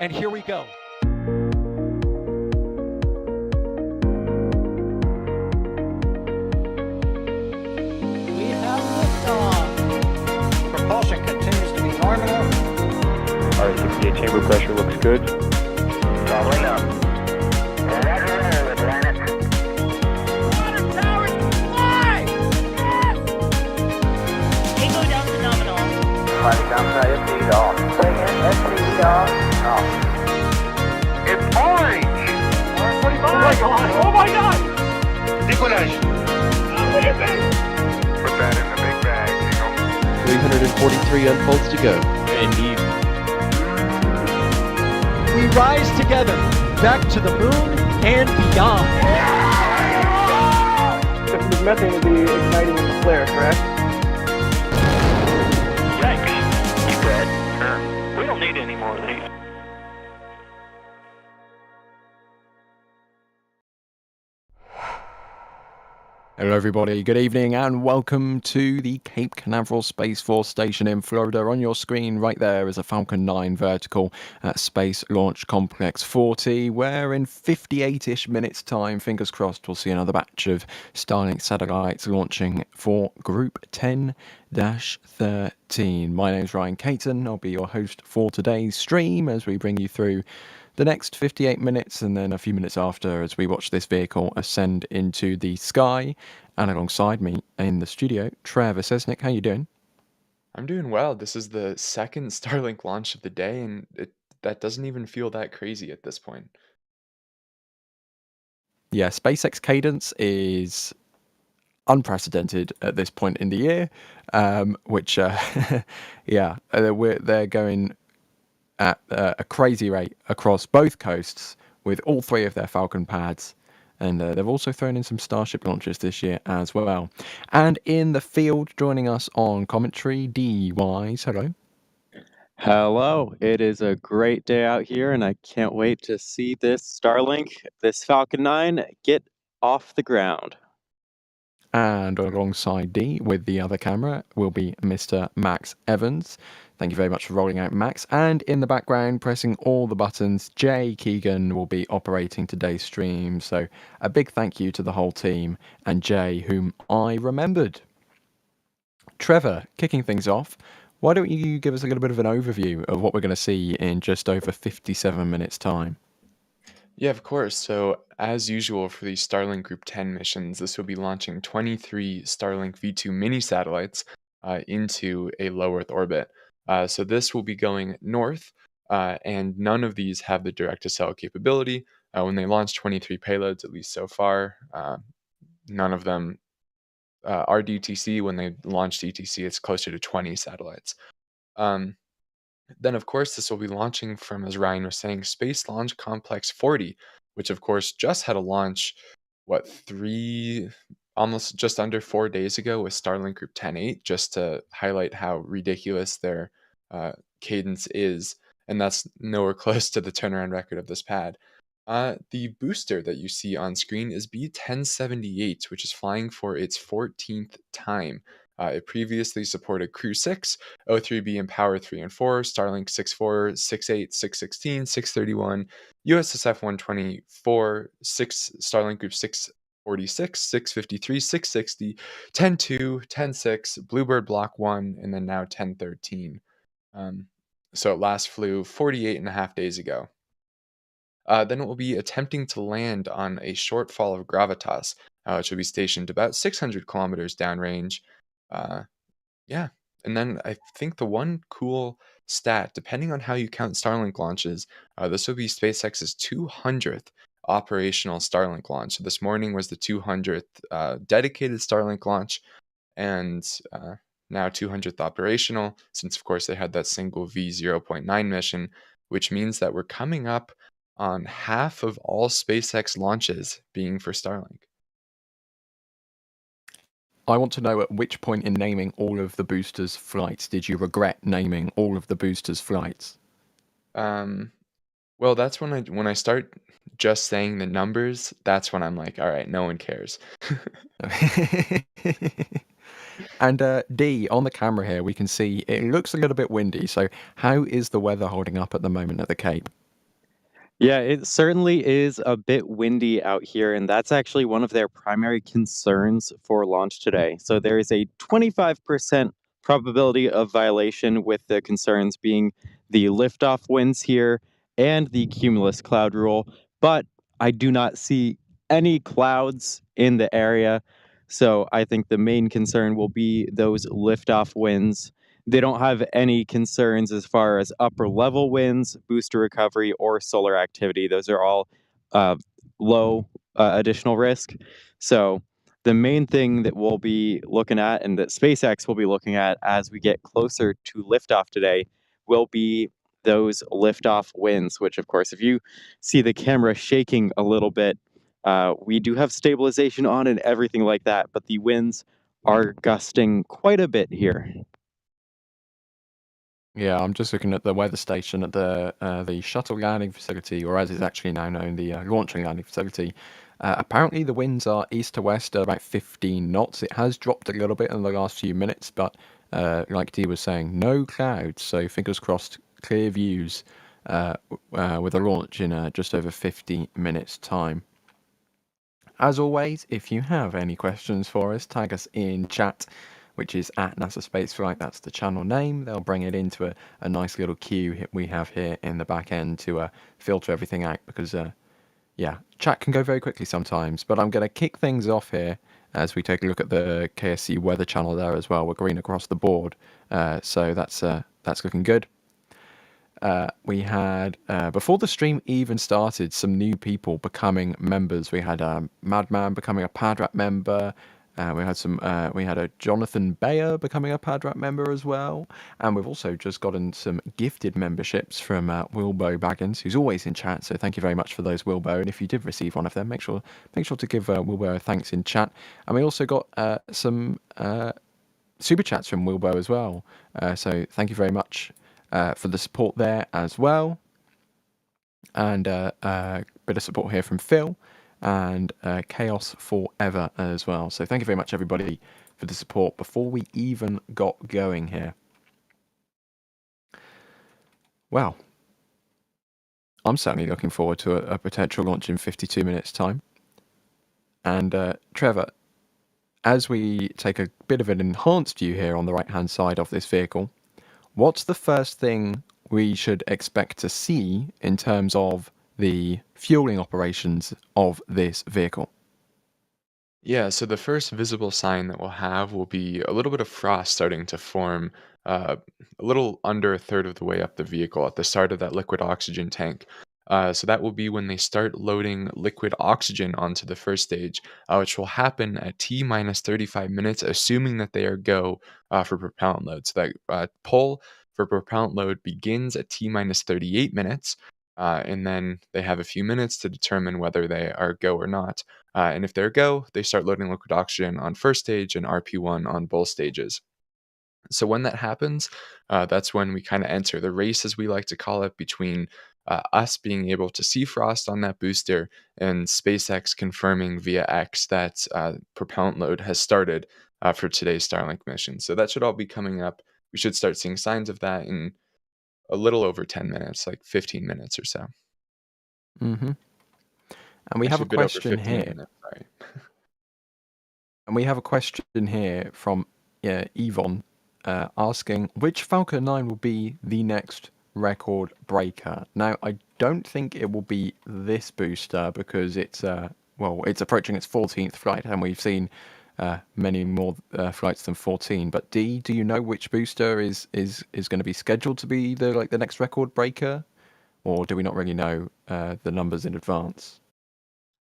And here we go. We have liftoff. Propulsion continues to be nominal. R68 chamber pressure looks good. Doubling up. Roger, roll, Atlantis. Water towers, fly! Yes! Tango down to nominal. Flight downside, SPD off. Bring in, SPD off. Off. It's orange! R45! Oh my god! Oh my god! Decollage. Put that in the big bag, Jingle. 343 unfolds to go. Indeed. We rise together, back to the moon and beyond. The methane would be igniting in the flare, correct? Yikes. You bet. We don't need any more of these. Hello everybody, good evening and welcome to the Cape Canaveral Space Force Station in Florida. On your screen right there is a Falcon 9 vertical at Space Launch Complex 40, where in 58-ish minutes time, fingers crossed, we'll see another batch of Starlink satellites launching for Group 10-13. My name's Ryan Caton. I'll be your host for today's stream as we bring you through the next 58 minutes and then a few minutes after as we watch this vehicle ascend into the sky. And alongside me in the studio, Trevor Sesnick. How you doing? I'm doing well. This is the second Starlink launch of the day, and that doesn't even feel that crazy at this point. Yeah, SpaceX cadence is unprecedented at this point in the year, which, they're going at a crazy rate across both coasts with all three of their Falcon pads. And they've also thrown in some Starship launches this year as well. And in the field, joining us on commentary, D Wise. Hello. Hello, it is a great day out here, and I can't wait to see this Starlink, this Falcon 9, get off the ground. And alongside D with the other camera will be Mr. Max Evans. Thank you very much for rolling out, Max. And in the background, pressing all the buttons, Jay Keegan will be operating today's stream. So a big thank you to the whole team and Jay, whom I remembered. Trevor, kicking things off, why don't you give us a little bit of an overview of what we're going to see in just over 57 minutes' time? Yeah, of course. So, as usual for these Starlink Group 10 missions, this will be launching 23 Starlink V2 mini satellites into a low Earth orbit. So this will be going north, and none of these have the direct-to-cell capability. When they launched 23 payloads, at least so far, none of them are DTC. When they launched DTC, it's closer to 20 satellites. Then, of course, this will be launching from, as Ryan was saying, Space Launch Complex 40, which, of course, just had a launch, almost just under 4 days ago with Starlink Group 10-8, just to highlight how ridiculous their cadence is. And that's nowhere close to the turnaround record of this pad. The booster that you see on screen is B1078, which is flying for its 14th time. It previously supported Crew 6, O3B mPOWER 3 and 4, Starlink 6.4, 6.8, 6.16, 6.31, USSF 124, Starlink Group 6.46, 6.53, 6.60, 10.2, 10.6, BlueBird Block 1, and then now 10.13. So it last flew 48 and a half days ago. Then it will be attempting to land on a Shortfall of Gravitas, which will be stationed about 600 kilometers downrange. And then I think the one cool stat, depending on how you count Starlink launches, this will be SpaceX's 200th operational Starlink launch. So this morning was the 200th dedicated Starlink launch, and now 200th operational, since of course they had that single V0.9 mission, which means that we're coming up on half of all SpaceX launches being for Starlink. I want to know at which point in naming all of the boosters' flights did you regret naming all of the boosters' flights? Well, that's when I start just saying the numbers, that's when I'm like, all right, no one cares. And D, on the camera here, we can see it looks a little bit windy. So how is the weather holding up at the moment at the Cape? Yeah, it certainly is a bit windy out here, and that's actually one of their primary concerns for launch today. So there is a 25% probability of violation, with the concerns being the liftoff winds here and the cumulus cloud rule. But I do not see any clouds in the area. So I think the main concern will be those liftoff winds. They don't have any concerns as far as upper level winds, booster recovery, or solar activity. Those are all uh, low additional risk. So the main thing that we'll be looking at, and that SpaceX will be looking at as we get closer to liftoff today, will be those liftoff winds, which, of course, if you see the camera shaking a little bit, we do have stabilization on and everything like that, but the winds are gusting quite a bit here. Yeah, I'm just looking at the weather station at the shuttle landing facility, or as it's actually now known, the launch and landing facility. Apparently, the winds are east to west at about 15 knots. It has dropped a little bit in the last few minutes, but like Dee was saying, no clouds. So fingers crossed, clear views with a launch in just over 50 minutes' time. As always, if you have any questions for us, tag us in chat, which is at NASA Spaceflight. That's the channel name. They'll bring it into a nice little queue we have here in the back end to filter everything out because, yeah, chat can go very quickly sometimes. But I'm going to kick things off here as we take a look at the KSC weather channel there as well. We're green across the board, so that's looking good. We had, before the stream even started, some new people becoming members. We had Madman becoming a Padrat member. We had a Jonathan Bayer becoming a Padrat member as well. And we've also just gotten some gifted memberships from Wilbo Baggins, who's always in chat. So thank you very much for those, Wilbo. And if you did receive one of them, make sure to give Wilbo a thanks in chat. And we also got some super chats from Wilbo as well. So thank you very much for the support there as well. And a bit of support here from Phil and Chaos Forever as well. So thank you very much, everybody, for the support before we even got going here. Well, I'm certainly looking forward to a potential launch in 52 minutes' time. And Trevor, as we take a bit of an enhanced view here on the right-hand side of this vehicle, what's the first thing we should expect to see in terms of the fueling operations of this vehicle? Yeah, so the first visible sign that we'll have will be a little bit of frost starting to form a little under a third of the way up the vehicle at the start of that liquid oxygen tank. So that will be when they start loading liquid oxygen onto the first stage, which will happen at T minus 35 minutes, assuming that they are go for propellant load. So that pull for propellant load begins at T minus 38 minutes, and then they have a few minutes to determine whether they are go or not. And if they're go, they start loading liquid oxygen on first stage and RP1 on both stages. So when that happens, that's when we kind of enter the race, as we like to call it, between us being able to see frost on that booster and SpaceX confirming via X that propellant load has started for today's Starlink mission. So that should all be coming up. We should start seeing signs of that in a little over 10 minutes, like 15 minutes or so. Mm-hmm. And we have Actually, a a bit over question 15 here. minutes, sorry. And we have a question here from Yvonne asking which Falcon 9 will be the next record breaker. Now, I don't think it will be this booster because it's approaching its 14th flight, and we've seen many more flights than 14. But Dee, do you know which booster is going to be scheduled to be the next record breaker, or do we not really know the numbers in advance?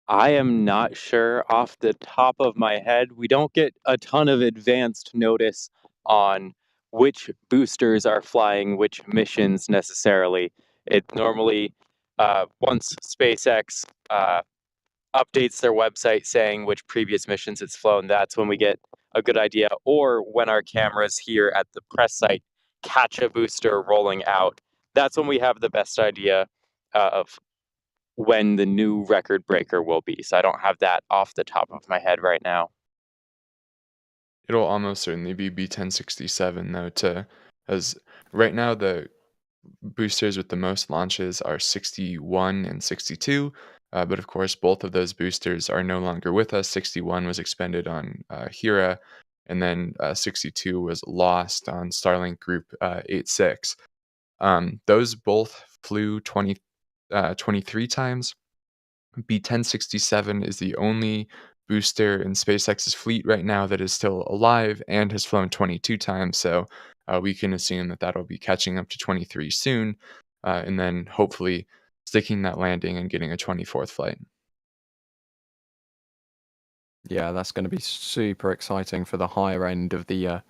I am not sure off the top of my head. We don't get a ton of advanced notice on which boosters are flying which missions necessarily. It normally, once SpaceX updates their website saying which previous missions it's flown, that's when we get a good idea. Or when our cameras here at the press site catch a booster rolling out, that's when we have the best idea of when the new record breaker will be. So I don't have that off the top of my head right now. It'll almost certainly be B1067 though, as right now the boosters with the most launches are 61 and 62. But of course, both of those boosters are no longer with us. 61 was expended on Hera, and then 62 was lost on Starlink Group 86. Those both flew 23 times. B-1067 is the only booster in SpaceX's fleet right now that is still alive and has flown 22 times. So we can assume that that'll be catching up to 23 soon, and then hopefully sticking that landing and getting a 24th flight. Yeah, that's going to be super exciting for the higher end of the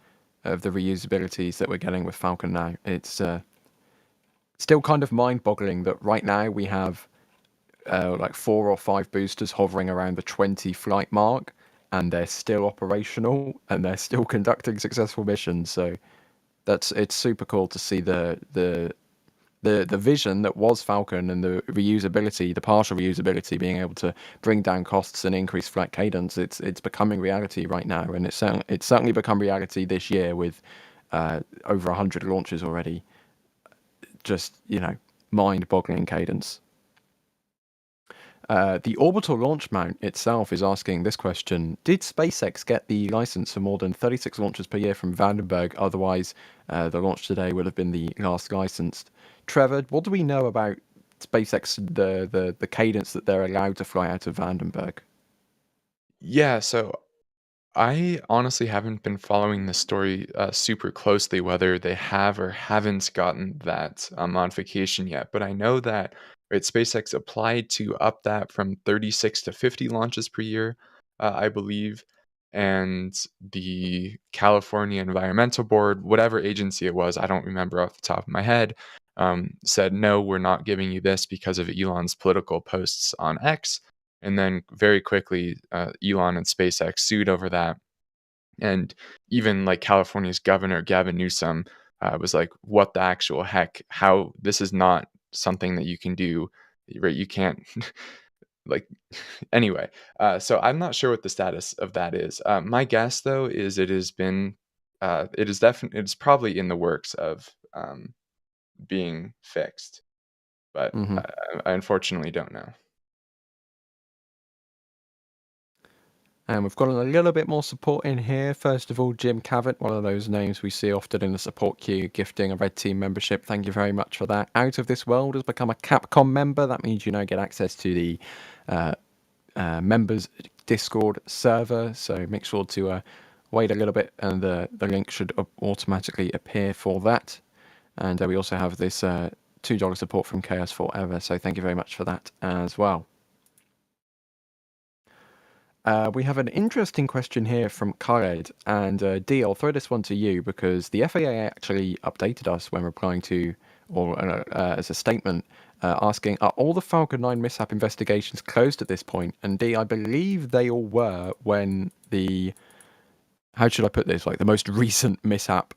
reusabilities that we're getting with Falcon now. It's still kind of mind-boggling that right now we have like 4 or 5 boosters hovering around the 20 flight mark, and they're still operational and they're still conducting successful missions. So it's super cool to see the vision that was Falcon and the reusability, the partial reusability, being able to bring down costs and increase flight cadence. It's becoming reality right now, and it's certainly become reality this year with over 100 launches already. Just, mind-boggling cadence. The orbital launch mount itself is asking this question: did SpaceX get the license for more than 36 launches per year from Vandenberg? Otherwise, the launch today would have been the last licensed. Trevor, what do we know about SpaceX, the cadence that they're allowed to fly out of Vandenberg? Yeah, so I honestly haven't been following the story super closely, whether they have or haven't gotten that modification yet. But I know that SpaceX applied to up that from 36 to 50 launches per year, I believe. And the California Environmental Board, whatever agency it was, I don't remember off the top of my head, said, no, we're not giving you this because of Elon's political posts on X. And then very quickly, Elon and SpaceX sued over that. And even like California's governor, Gavin Newsom, was like, what the actual heck? How this is not something that you can do, right? You can't like anyway. So I'm not sure what the status of that is. My guess though is it's probably in the works of being fixed, but I unfortunately don't know. And we've got a little bit more support in here. First of all, Jim Cavett, one of those names we see often in the support queue, gifting a Red Team membership. Thank you very much for that. Out of This World has become a Capcom member. That means you now get access to the members Discord server. So make sure to wait a little bit, and the link should automatically appear for that. And we also have this $2 support from Chaos Forever. So thank you very much for that as well. We have an interesting question here from Khaled, and Dee, I'll throw this one to you because the FAA actually updated us when replying to, or as a statement, asking, are all the Falcon 9 mishap investigations closed at this point? And Dee, I believe they all were when how should I put this, like the most recent mishap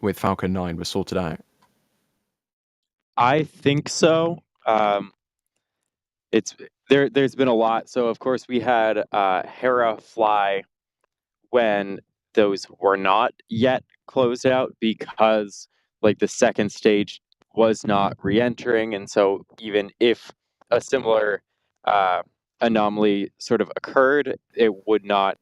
with Falcon 9 was sorted out. I think so. There's been a lot. So of course we had Hera fly when those were not yet closed out because like the second stage was not re-entering, and so even if a similar anomaly sort of occurred, it would not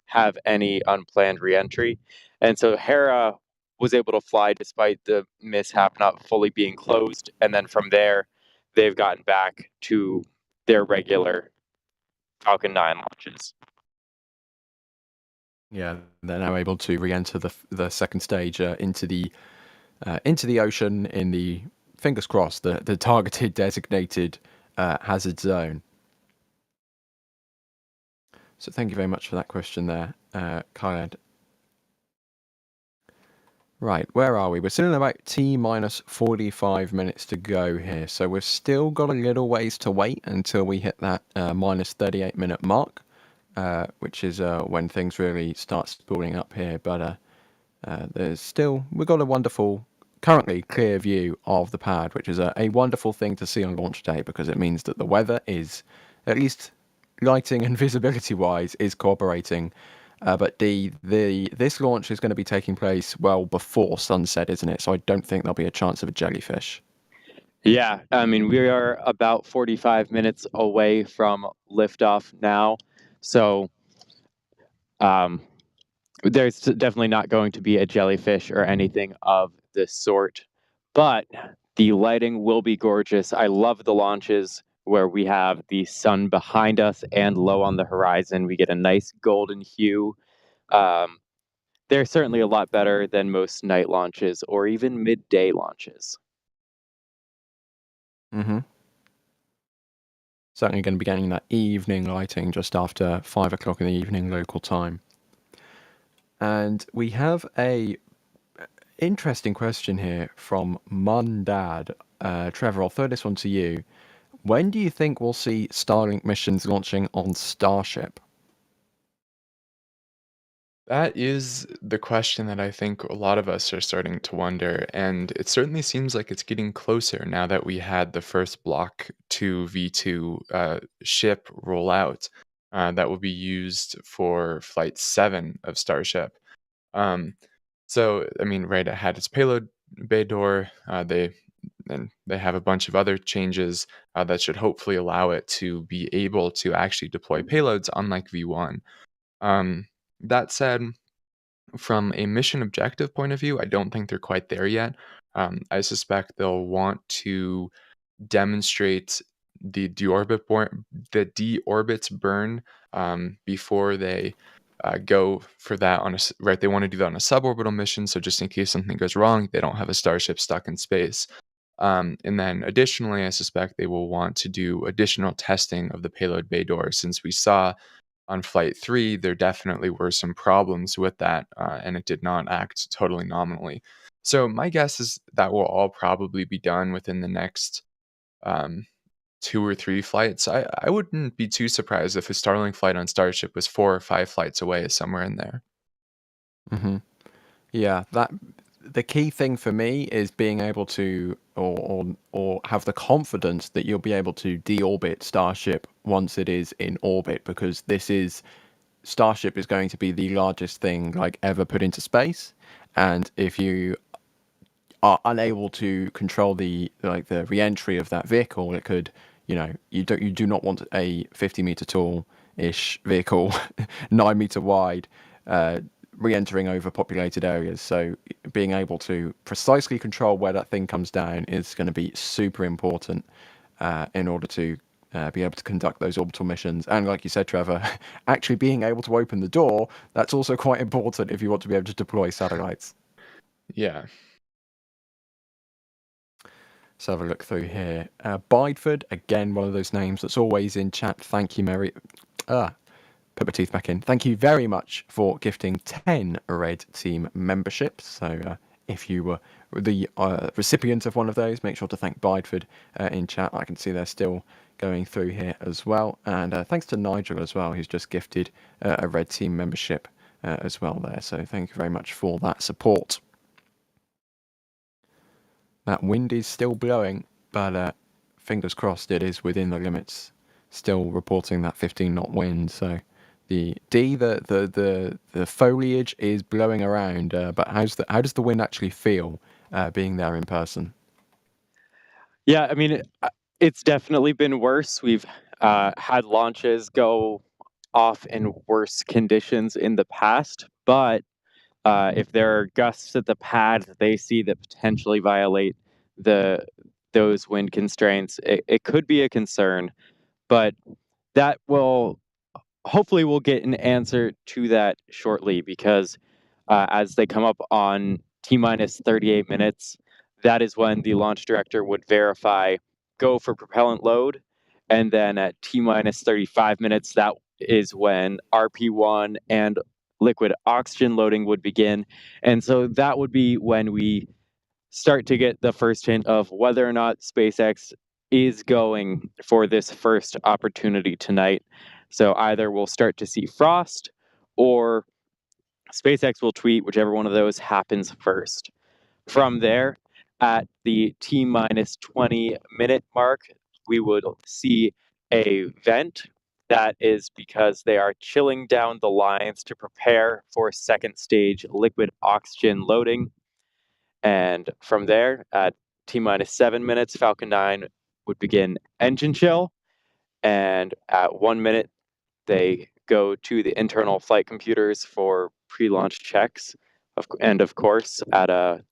have any unplanned re-entry. And so Hera was able to fly despite the mishap not fully being closed, and then from there they've gotten back to their regular Falcon 9 launches. Yeah, they're now able to re-enter the second stage into the ocean in the, fingers crossed, the targeted designated hazard zone. So thank you very much for that question there, Khaled. Right, where are we? We're still in about T-minus 45 minutes to go here. So we've still got a little ways to wait until we hit that minus 38-minute mark, which is when things really start spooling up here. But we've got a wonderful, currently clear view of the pad, which is a wonderful thing to see on launch day because it means that the weather is, at least lighting and visibility-wise, is cooperating But this launch is going to be taking place well before sunset, isn't it? So I don't think there'll be a chance of a jellyfish. Yeah, I mean, we are about 45 minutes away from liftoff now. So there's definitely not going to be a jellyfish or anything of the sort. But the lighting will be gorgeous. I love the launches where we have the sun behind us and low on the horizon. We get a nice golden hue. They're certainly a lot better than most night launches or even midday launches. Mm-hmm. Certainly going to be getting that evening lighting just after 5 o'clock in the evening local time. And we have a interesting question here from Mundad. Trevor, I'll throw this one to you. When do you think we'll see Starlink missions launching on Starship? That is the question that I think a lot of us are starting to wonder, and it certainly seems like it's getting closer now that we had the first Block 2 V2 ship roll out that will be used for Flight 7 of Starship. Um, so, I mean, right, it had its payload bay door. They have a bunch of other changes that should hopefully allow it to be able to actually deploy payloads, unlike V1. That said, from a mission objective point of view, I don't think they're quite there yet. I suspect they'll want to demonstrate the deorbit burn before they go for that on right. They want to do that on a suborbital mission, so just in case something goes wrong, they don't have a starship stuck in space. And then additionally, I suspect they will want to do additional testing of the payload bay door, since we saw on Flight 3, there definitely were some problems with that, and it did not act totally nominally. So my guess is that will all probably be done within the next 2 or 3 flights. I wouldn't be too surprised if a Starlink flight on Starship was 4 or 5 flights away, somewhere in there. Mm-hmm. Yeah, the key thing for me is being able to or have the confidence that you'll be able to deorbit Starship once it is in orbit, because Starship is going to be the largest thing like ever put into space, and if you are unable to control the re-entry of that vehicle, it could, you do not want a 50-meter tall ish vehicle 9-meter wide re-entering over populated areas. So being able to precisely control where that thing comes down is going to be super important in order to be able to conduct those orbital missions. And like you said, Trevor, actually being able to open the door, that's also quite important if you want to be able to deploy satellites. Yeah. Let's have a look through here. Bideford, again, one of those names that's always in chat. Thank you, Mary. Put my teeth back in. Thank you very much for gifting 10 Red Team memberships. So if you were the recipient of one of those, make sure to thank Bideford in chat. I can see they're still going through here as well. And thanks to Nigel as well, who's just gifted a Red Team membership as well there. So thank you very much for that support. That wind is still blowing, but fingers crossed it is within the limits. Still reporting that 15-knot wind. So the foliage is blowing around, but how does the wind actually feel being there in person? Yeah, I mean, it's definitely been worse. We've had launches go off in worse conditions in the past, but if there are gusts at the pad that they see that potentially violate those wind constraints, it could be a concern. But that will hopefully we'll get an answer to that shortly, because as they come up on T-minus 38 minutes, that is when the launch director would verify go for propellant load. And then at T-minus 35 minutes, that is when RP1 and liquid oxygen loading would begin. And so that would be when we start to get the first hint of whether or not SpaceX is going for this first opportunity tonight. So either we'll start to see frost, or SpaceX will tweet, whichever one of those happens first. From there, at the T-minus 20 minute mark, we would see a vent That is because they are chilling down the lines to prepare for second stage liquid oxygen loading. And from there, at T-minus 7 minutes, Falcon 9 would begin engine chill. And at 1 minute, they go to the internal flight computers for pre-launch checks. And of course, at a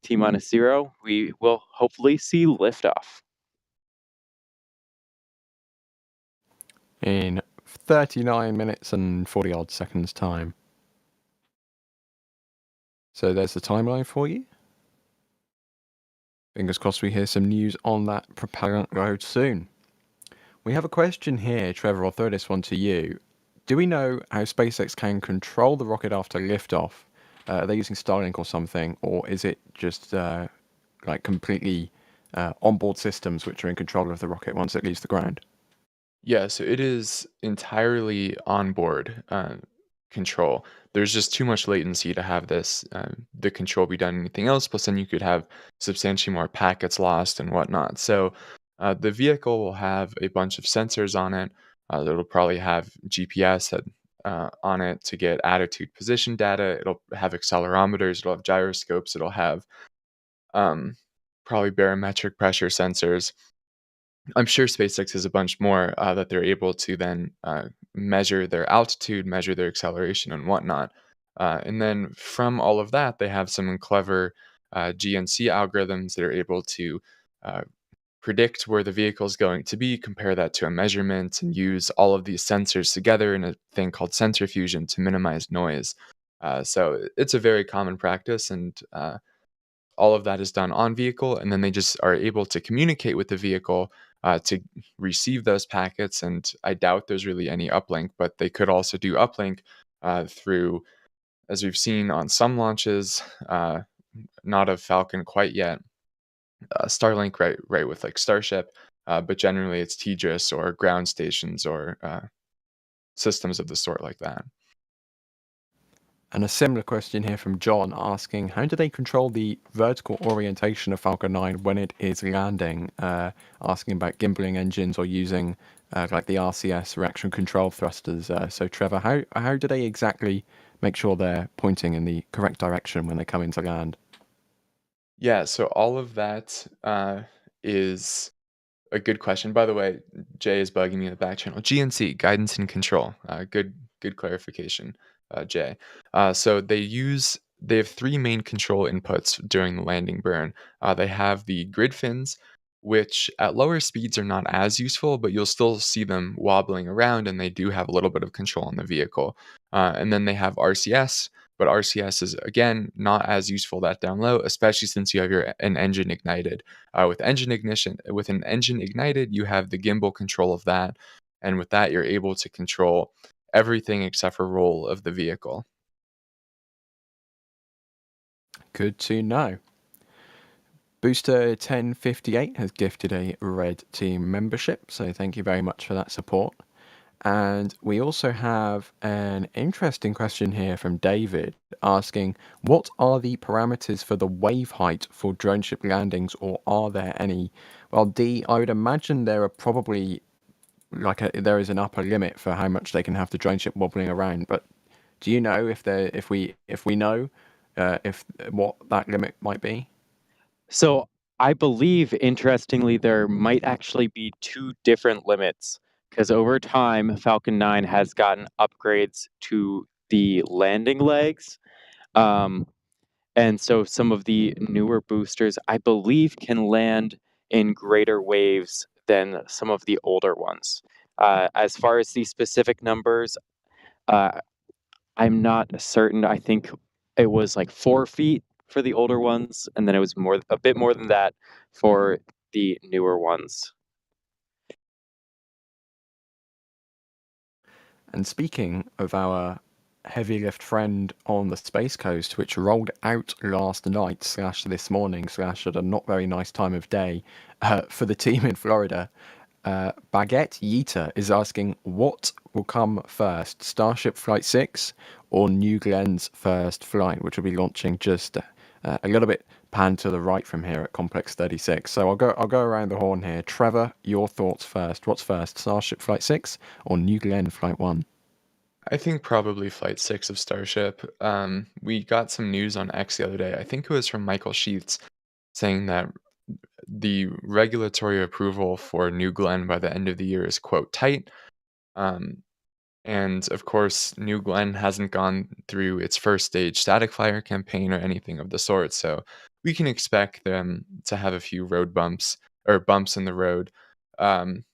T-minus 0, we will hopefully see liftoff. In 39 minutes and 40 odd seconds time. So there's the timeline for you. Fingers crossed we hear some news on that propellant load soon. We have a question here, Trevor. I'll throw this one to you. Do we know how SpaceX can control the rocket after liftoff? Are they using Starlink or something, or is it just like completely onboard systems which are in control of the rocket once it leaves the ground? Yeah, so it is entirely onboard control. There's just too much latency to have the control be done anything else. Plus, then you could have substantially more packets lost and whatnot. So the vehicle will have a bunch of sensors on it. It'll probably have GPS on it to get attitude position data. It'll have accelerometers. It'll have gyroscopes. It'll have probably barometric pressure sensors. I'm sure SpaceX has a bunch more that they're able to then measure their altitude, measure their acceleration, and whatnot. And then from all of that, they have some clever GNC algorithms that are able to uh, predict where the vehicle is going to be, compare that to a measurement, and use all of these sensors together in a thing called sensor fusion to minimize noise. So it's a very common practice, and all of that is done on vehicle, and then they just are able to communicate with the vehicle to receive those packets. And I doubt there's really any uplink, but they could also do uplink through, as we've seen on some launches, not of Falcon quite yet, Starlink, right with like Starship, but generally it's TDRS or ground stations or systems of the sort like that. And a similar question here from John asking, how do they control the vertical orientation of Falcon 9 when it is landing? Asking about gimbaling engines or using like the RCS reaction control thrusters. So Trevor, how do they exactly make sure they're pointing in the correct direction when they come into land? Yeah, so all of that is a good question. By the way, Jay is bugging me in the back channel. GNC, guidance and control. Good clarification, Jay. So they have three main control inputs during the landing burn. They have the grid fins, which at lower speeds are not as useful, but you'll still see them wobbling around, and they do have a little bit of control on the vehicle. And then they have RCS, but RCS is again not as useful that down low, especially since you have an engine ignited. With an engine ignited, you have the gimbal control of that, and with that, you're able to control everything except for roll of the vehicle. Good to know. Booster 1058 has gifted a Red Team membership, so thank you very much for that support. And we also have an interesting question here from David asking, what are the parameters for the wave height for drone ship landings, or are there any? Well, D, I would imagine there are probably there is an upper limit for how much they can have the drone ship wobbling around. But do you know if we know what that limit might be? So I believe, interestingly, there might actually be two different limits, because over time, Falcon 9 has gotten upgrades to the landing legs. And so some of the newer boosters, I believe, can land in greater waves than some of the older ones. As far as the specific numbers, I'm not certain. I think it was like 4 feet for the older ones, and then it was a bit more than that for the newer ones. And speaking of our heavy lift friend on the Space Coast, which rolled out last night / this morning / at a not very nice time of day for the team in Florida, Baguette Yeater is asking, what will come first, Starship Flight 6 or New Glenn's first flight, which will be launching just a little bit pan to the right from here at Complex 36. So I'll go around the horn here. Trevor, your thoughts first. What's first, Starship Flight 6 or New Glenn Flight 1? I think probably Flight 6 of Starship. We got some news on X the other day. I think it was from Michael Sheets saying that the regulatory approval for New Glenn by the end of the year is, quote, tight. And of course, New Glenn hasn't gone through its first stage static flyer campaign or anything of the sort. So we can expect them to have a few road bumps or bumps in the road.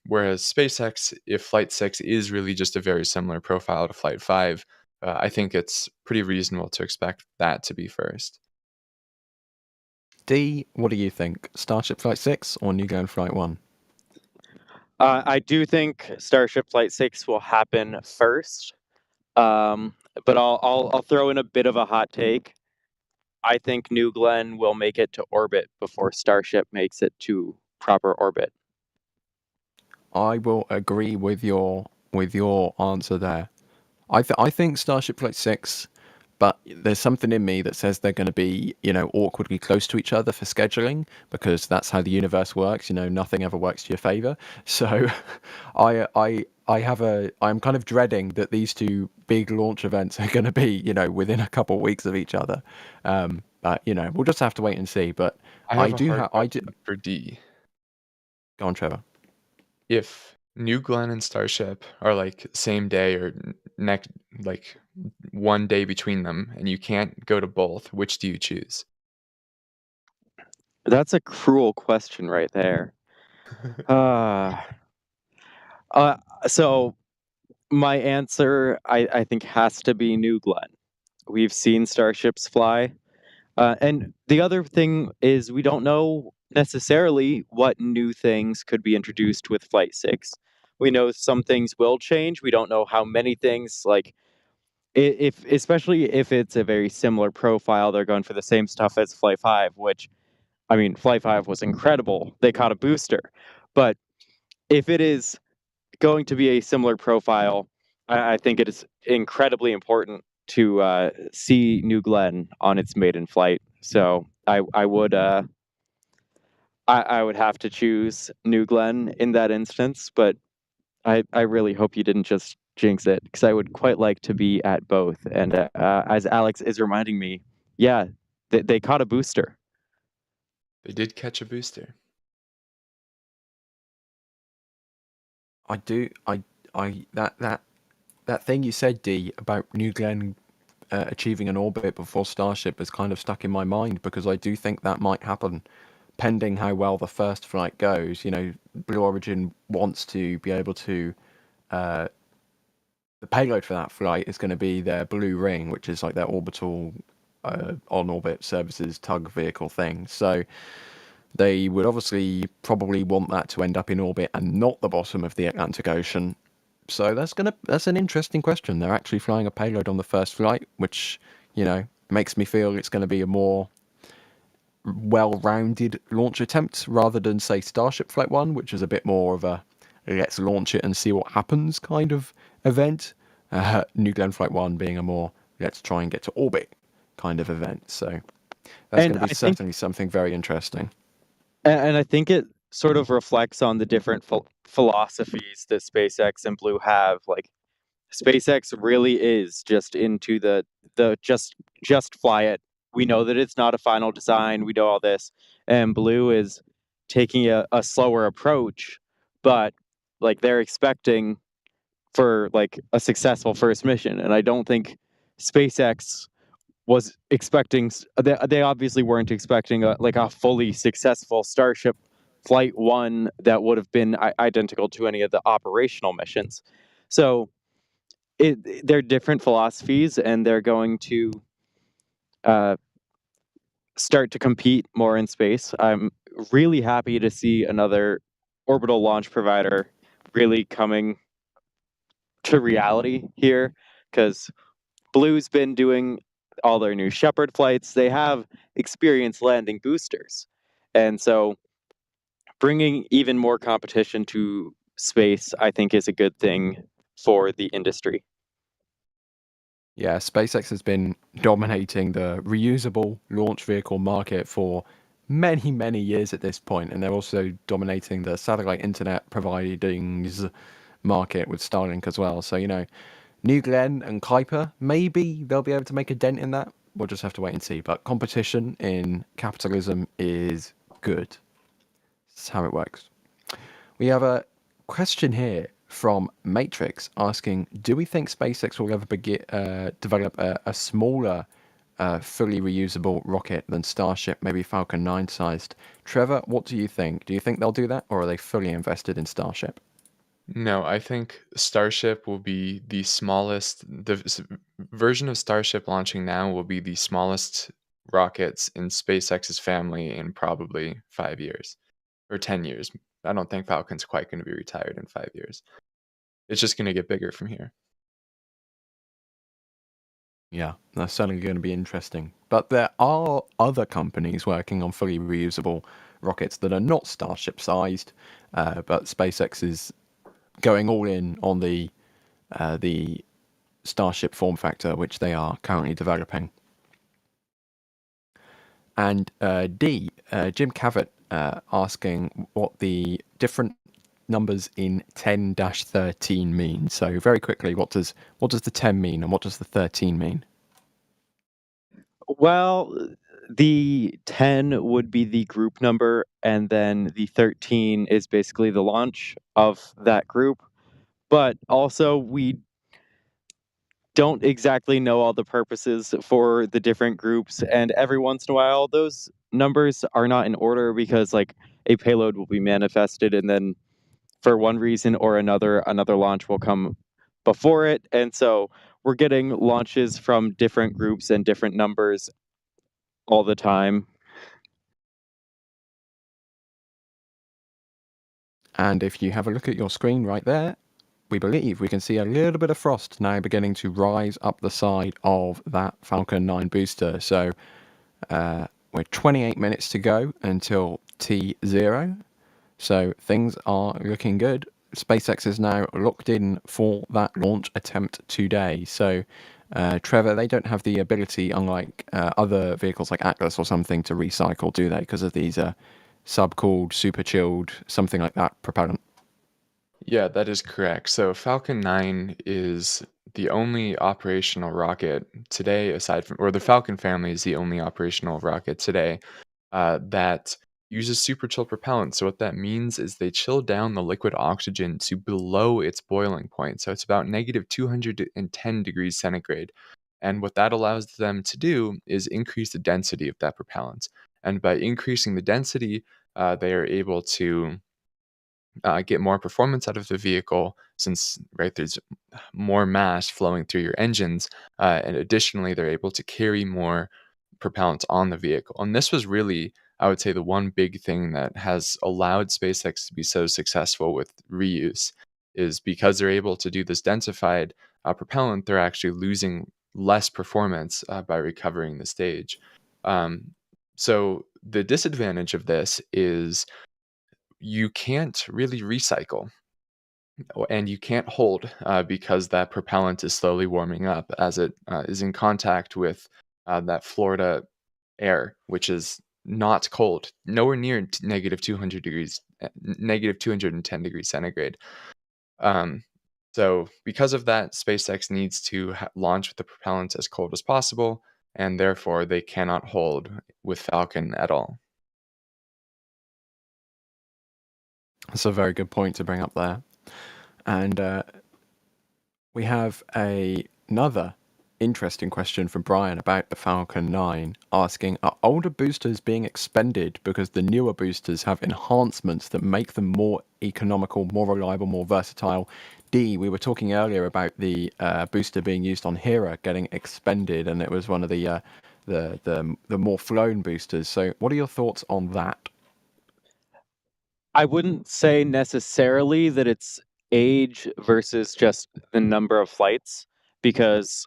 Whereas SpaceX, if Flight 6 is really just a very similar profile to Flight 5, I think it's pretty reasonable to expect that to be first. D, what do you think? Starship Flight 6 or New Glenn Flight 1? I do think Starship Flight 6 will happen first, but I'll throw in a bit of a hot take. I think New Glenn will make it to orbit before Starship makes it to proper orbit. I will agree with your answer there. I think Starship Flight 6, but there's something in me that says they're going to be, awkwardly close to each other for scheduling, because that's how the universe works. Nothing ever works to your favor. So I'm kind of dreading that these two big launch events are going to be, within a couple of weeks of each other. But we'll just have to wait and see. But I do have for D. Go on, Trevor. If New Glenn and Starship are like same day or next, like one day between them, and you can't go to both, which do you choose? That's a cruel question right there. So my answer, I think, has to be New Glenn. We've seen starships fly. And the other thing is we don't know necessarily what new things could be introduced with Flight 6. We know some things will change. We don't know how many things, like if especially if it's a very similar profile, they're going for the same stuff as Flight 5, which, I mean, Flight 5 was incredible. They caught a booster. But if it is going to be a similar profile, I think it is incredibly important to see New Glenn on its maiden flight. So I would have to choose New Glenn in that instance, but I really hope you didn't just jinx it, because I would quite like to be at both. And as Alex is reminding me, yeah, they caught a booster. They did catch a booster. I do. That thing you said, D, about New Glenn achieving an orbit before Starship is kind of stuck in my mind, because I do think that might happen, pending how well the first flight goes. Blue Origin wants to be able to. The payload for that flight is going to be their Blue Ring, which is like their orbital on-orbit services tug vehicle thing. So they would obviously probably want that to end up in orbit and not the bottom of the Atlantic Ocean. So that's an interesting question. They're actually flying a payload on the first flight, which, makes me feel it's going to be a more well-rounded launch attempt rather than, say, Starship Flight 1, which is a bit more of a let's launch it and see what happens kind of event. New Glenn Flight 1 being a more let's try and get to orbit kind of event. So that's going to be certainly something very interesting. And I think it sort of reflects on the different philosophies that SpaceX and Blue have. Like, SpaceX really is just into the just fly it. We know that it's not a final design. We know all this. And Blue is taking a slower approach, but like they're expecting for like a successful first mission. And I don't think SpaceX was expecting, they obviously weren't expecting a fully successful Starship Flight 1 that would have been identical to any of the operational missions. So they're different philosophies, and they're going to start to compete more in space. I'm really happy to see another orbital launch provider really coming to reality here, because Blue's been doing all their new Shepard flights. They have experience landing boosters. And so bringing even more competition to space, I think, is a good thing for the industry. Yeah, SpaceX has been dominating the reusable launch vehicle market for many, many years at this point, and they're also dominating the satellite internet providings market with Starlink as well. So, New Glenn and Kuiper, maybe they'll be able to make a dent in that. We'll just have to wait and see. But competition in capitalism is good. That's how it works. We have a question here from Matrix asking, do we think SpaceX will ever develop a smaller, fully reusable rocket than Starship, maybe Falcon 9 sized? Trevor, what do you think? Do you think they'll do that, or are they fully invested in Starship? No, I think Starship will be the smallest. Version of Starship launching now will be the smallest rockets in SpaceX's family in probably 5 years or 10 years. I don't think Falcon's quite going to be retired in 5 years. It's just going to get bigger from here. Yeah, that's certainly going to be interesting. But there are other companies working on fully reusable rockets that are not Starship sized, but SpaceX is going all in on the Starship form factor, which they are currently developing. And Jim Cavett asking what the different numbers in 10-13 mean. So very quickly, what does the 10 mean and what does the 13 mean? Well, the 10 would be the group number, and then the 13 is basically the launch of that group. But also, we don't exactly know all the purposes for the different groups, and every once in a while, those numbers are not in order because, like, a payload will be manifested, and then for one reason or another launch will come before it, and so we're getting launches from different groups and different numbers all the time. And if you have a look at your screen right there, we believe we can see a little bit of frost now beginning to rise up the side of that Falcon 9 booster. So we're 28 minutes to go until T0. So things are looking good. SpaceX is now locked in for that launch attempt today. So, Trevor, they don't have the ability, unlike other vehicles like Atlas or something, to recycle, do they? Because of these sub-cooled, super chilled, something like that propellant. Yeah, that is correct. So Falcon 9 is the only operational rocket today, aside from, or the Falcon family is the only operational rocket today that uses super chill propellant. So what that means is they chill down the liquid oxygen to below its boiling point. So it's about negative 210 degrees centigrade. And what that allows them to do is increase the density of that propellant. And by increasing the density, they are able to get more performance out of the vehicle since there's more mass flowing through your engines, and additionally they're able to carry more propellant on the vehicle. And this was really, I would say, the one big thing that has allowed SpaceX to be so successful with reuse is because they're able to do this densified propellant, they're actually losing less performance by recovering the stage. So the disadvantage of this is you can't really recycle and you can't hold because that propellant is slowly warming up as it is in contact with that Florida air, which is not cold, nowhere near negative 200 degrees, negative 210 degrees centigrade. Um, so because of that, SpaceX needs to launch with the propellant as cold as possible, and therefore they cannot hold with Falcon at all. That's a very good point to bring up there. And we have another interesting question from Brian about the Falcon 9, asking, are older boosters being expended because the newer boosters have enhancements that make them more economical, more reliable, more versatile? D, we were talking earlier about the booster being used on Hera getting expended, and it was one of the more flown boosters. So what are your thoughts on that? I wouldn't say necessarily that it's age versus just the number of flights, because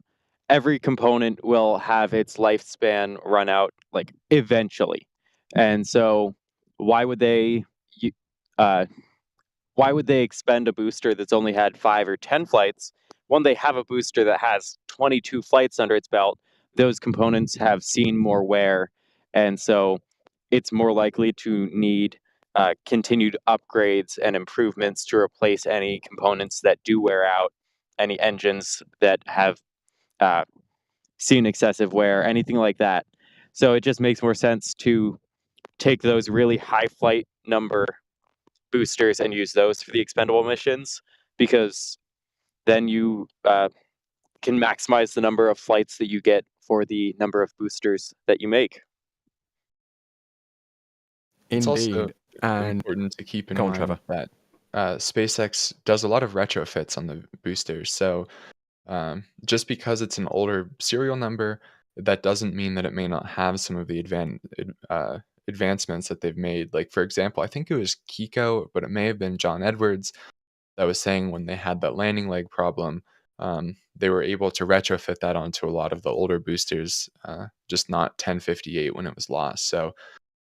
every component will have its lifespan run out, like, eventually. And so why would they uh, why would they expend a booster that's only had 5 or 10 flights when they have a booster that has 22 flights under its belt, those components have seen more wear, and so it's more likely to need continued upgrades and improvements to replace any components that do wear out, any engines that have seen excessive wear, anything like that. So it just makes more sense to take those really high flight number boosters and use those for the expendable missions, because then you can maximize the number of flights that you get for the number of boosters that you make. It's also Indeed. And important to keep in go on, mind Trevor. that SpaceX does a lot of retrofits on the boosters. So just because it's an older serial number, that doesn't mean that it may not have some of the advancements that they've made. Like, for example, I think it was Kiko, but it may have been John Edwards that was saying when they had that landing leg problem, they were able to retrofit that onto a lot of the older boosters, just not 1058 when it was lost. So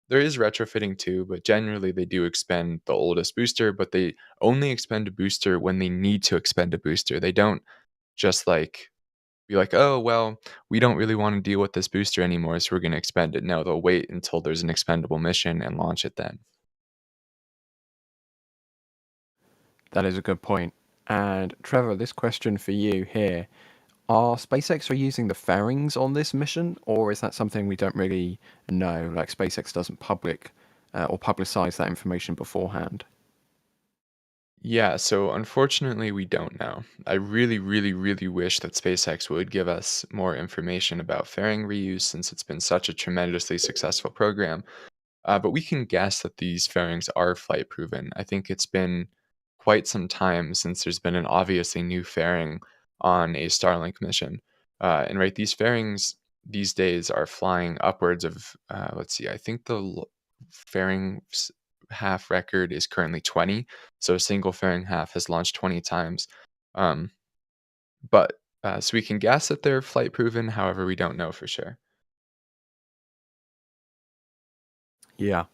there is retrofitting too, but generally they do expend the oldest booster, but they only expend a booster when they need to expend a booster. They don't just like be like, oh, well, we don't really want to deal with this booster anymore, so we're going to expend it. No, they'll wait until there's an expendable mission and launch it then. That is a good point. And Trevor, this question for you here. Are SpaceX reusing the fairings on this mission, or is that something we don't really know? Like SpaceX doesn't or publicize that information beforehand. Yeah, so unfortunately, we don't know. I really, really, really wish that SpaceX would give us more information about fairing reuse since it's been such a tremendously successful program. But we can guess that these fairings are flight proven. I think it's been quite some time since there's been an obviously new fairing on a Starlink mission. And right, these fairings these days are flying upwards of, let's see, I think the fairing half record is currently 20. So a single fairing half has launched 20 times. Um, but so we can guess that they're flight proven. However, we don't know for sure. Yeah.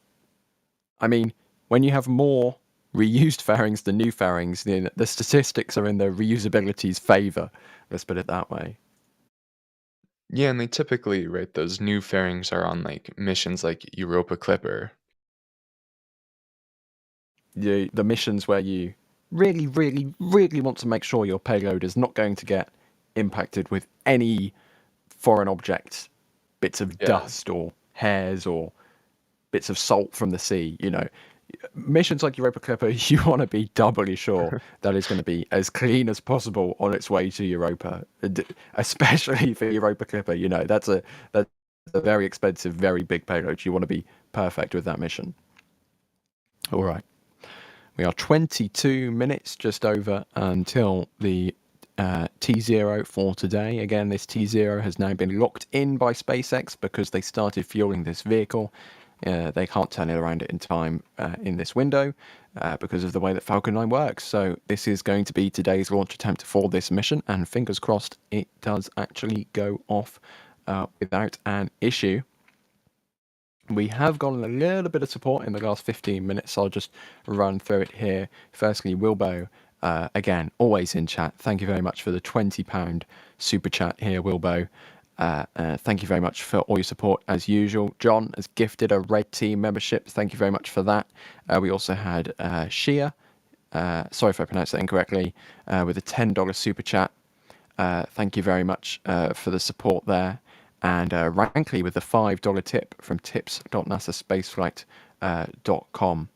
I mean, when you have more reused fairings than new fairings, then the statistics are in the reusability's favor. Let's put it that way. Yeah, and they typically, right, those new fairings are on like missions like Europa Clipper. The missions where you really, really, really want to make sure your payload is not going to get impacted with any foreign objects, bits of Yeah. dust or hairs or bits of salt from the sea. Missions like Europa Clipper, you want to be doubly sure that it's going to be as clean as possible on its way to Europa, especially for Europa Clipper. That's a very expensive, very big payload. You want to be perfect with that mission. All right. We are 22 minutes just over until the T0 for today. Again, this T0 has now been locked in by SpaceX because they started fueling this vehicle. They can't turn it around in time in this window because of the way that Falcon 9 works. So this is going to be today's launch attempt for this mission, and fingers crossed it does actually go off without an issue. We have gotten a little bit of support in the last 15 minutes, so I'll just run through it here. Firstly, Wilbo, again, always in chat. Thank you very much for the £20 super chat here, Wilbo. Thank you very much for all your support as usual. John has gifted a Red Team membership. Thank you very much for that. We also had Shia, sorry if I pronounced that incorrectly, with a $10 super chat. Thank you very much for the support there. And Rankley with the $5 tip from tips.nasaspaceflight.com,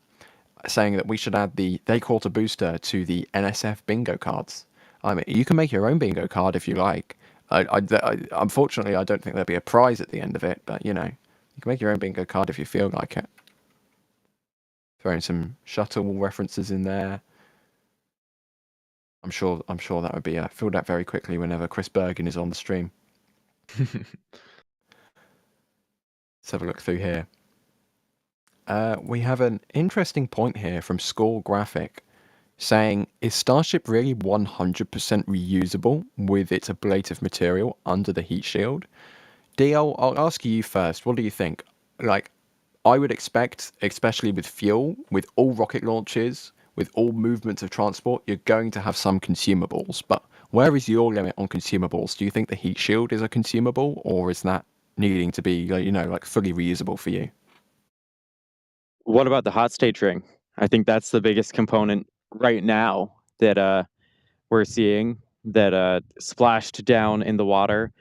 saying that we should add the They Quarter booster to the NSF bingo cards. I mean, you can make your own bingo card if you like. Unfortunately, I don't think there'll be a prize at the end of it, but you can make your own bingo card if you feel like it. Throwing some shuttle references in there. I'm sure that would be filled out very quickly whenever Chris Bergen is on the stream. Let's have a look through here. We have an interesting point here from Score Graphic saying, is Starship really 100% reusable with its ablative material under the heat shield? DL, I'll ask you first. What do you think? Like, I would expect, especially with fuel, with all rocket launches, with all movements of transport, you're going to have some consumables. But Where is your limit on consumables? Do you think the heat shield is a consumable, or is that needing to be, like fully reusable for you? What about the hot stage ring? I think that's the biggest component right now that we're seeing that splashed down in the water.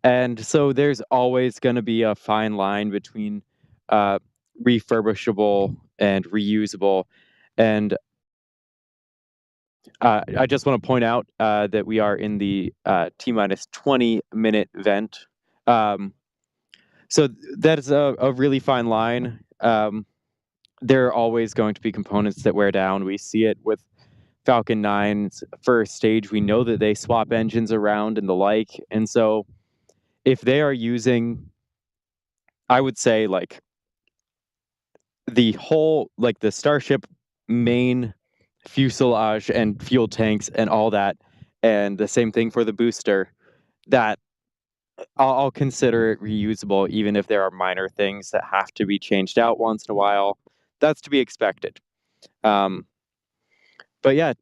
And so there's always going to be a fine line between uh, refurbishable and reusable. And I just want to point out that we are in the T minus 20-minute vent. So that is a really fine line. There are always going to be components that wear down. We see it with Falcon 9's first stage. We know that they swap engines around and the like. And so if they are using, I would say, like the whole, like the Starship main fuselage and fuel tanks and all that, and the same thing for the booster, that I'll consider it reusable, even if there are minor things that have to be changed out once in a while. That's to be expected. Um, but yeah,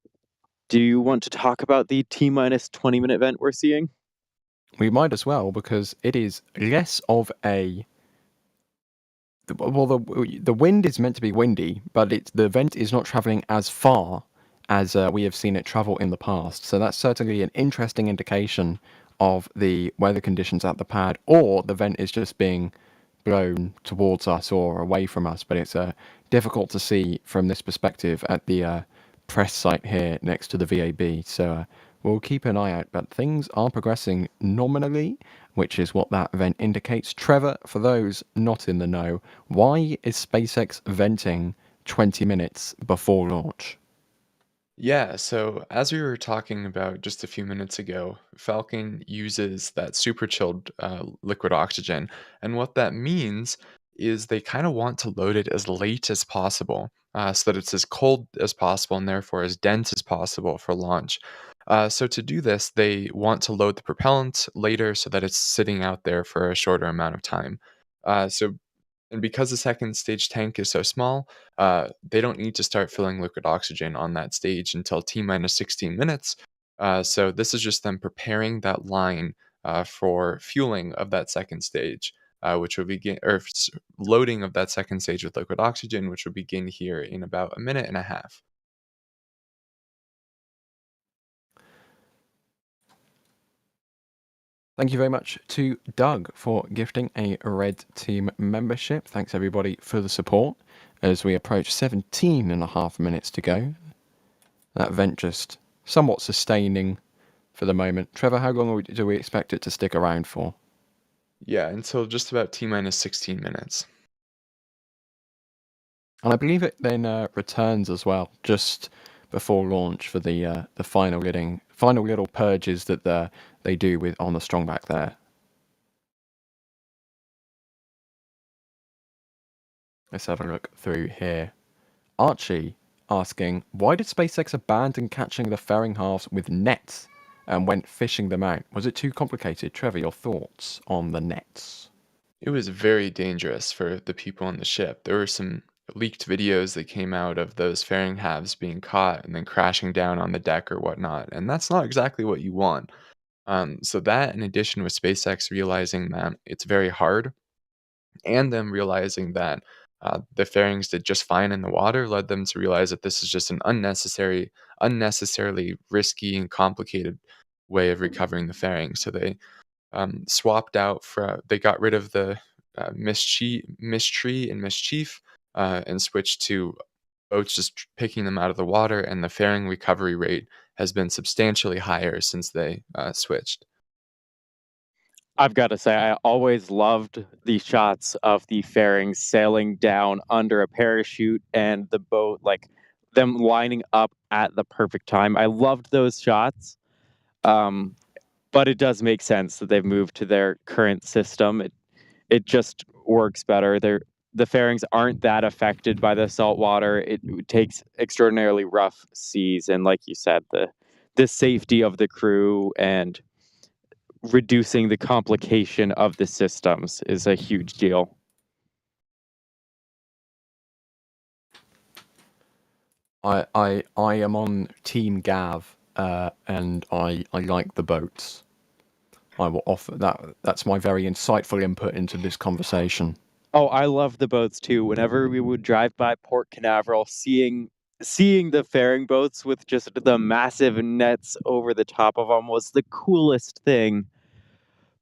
do you want to talk about the T minus 20-minute event we're seeing? We might as well, because it is less of a. Well, the wind is meant to be windy, but the vent is not traveling as far as we have seen it travel in the past. So that's certainly an interesting indication of the weather conditions at the pad, or the vent is just being blown towards us or away from us. But it's difficult to see from this perspective at the press site here next to the VAB. So we'll keep an eye out. But things are progressing nominally, which is what that vent indicates. Trevor, for those not in the know, why is SpaceX venting 20 minutes before launch? Yeah, so as we were talking about just a few minutes ago, Falcon uses that super chilled liquid oxygen. And what that means is they kind of want to load it as late as possible so that it's as cold as possible and therefore as dense as possible for launch. So to do this, they want to load the propellant later so that it's sitting out there for a shorter amount of time. And because the second stage tank is so small, they don't need to start filling liquid oxygen on that stage until T minus 16 minutes. So this is just them preparing that line for fueling of that second stage, which will begin, loading of that second stage with liquid oxygen, which will begin here in about a minute and a half. Thank you very much to Doug for gifting a Red Team membership. Thanks everybody for the support as we approach 17 and a half minutes to go. That vent just somewhat sustaining for the moment. Trevor, how long do we expect it to stick around for? Yeah, until just about T minus 16 minutes. And I believe it then returns as well, just before launch for the final little purges that they do with on the strongback there. Let's have a look through here. Archie asking, why did SpaceX abandon catching the fairing halves with nets and went fishing them out? Was it too complicated? Trevor, your thoughts on the nets? It was very dangerous for the people on the ship. There were some leaked videos that came out of those fairing halves being caught and then crashing down on the deck or whatnot, and that's not exactly what you want. So that, in addition with SpaceX realizing that it's very hard, and them realizing that the fairings did just fine in the water, led them to realize that this is just an unnecessarily risky and complicated way of recovering the fairings. So they swapped out they got rid of the Mystery and Mischief and switched to boats just picking them out of the water, and the fairing recovery rate has been substantially higher since they switched. I've got to say, I always loved the shots of the fairings sailing down under a parachute and the boat, like them lining up at the perfect time. I loved those shots. But it does make sense that they've moved to their current system. It just works better. The fairings aren't that affected by the salt water. It takes extraordinarily rough seas, and like you said, the safety of the crew and reducing the complication of the systems is a huge deal. I am on Team Gav and I like the boats. I will offer that. That's my very insightful input into this conversation. Oh, I love the boats too. Whenever we would drive by Port Canaveral, seeing the fairing boats with just the massive nets over the top of them was the coolest thing.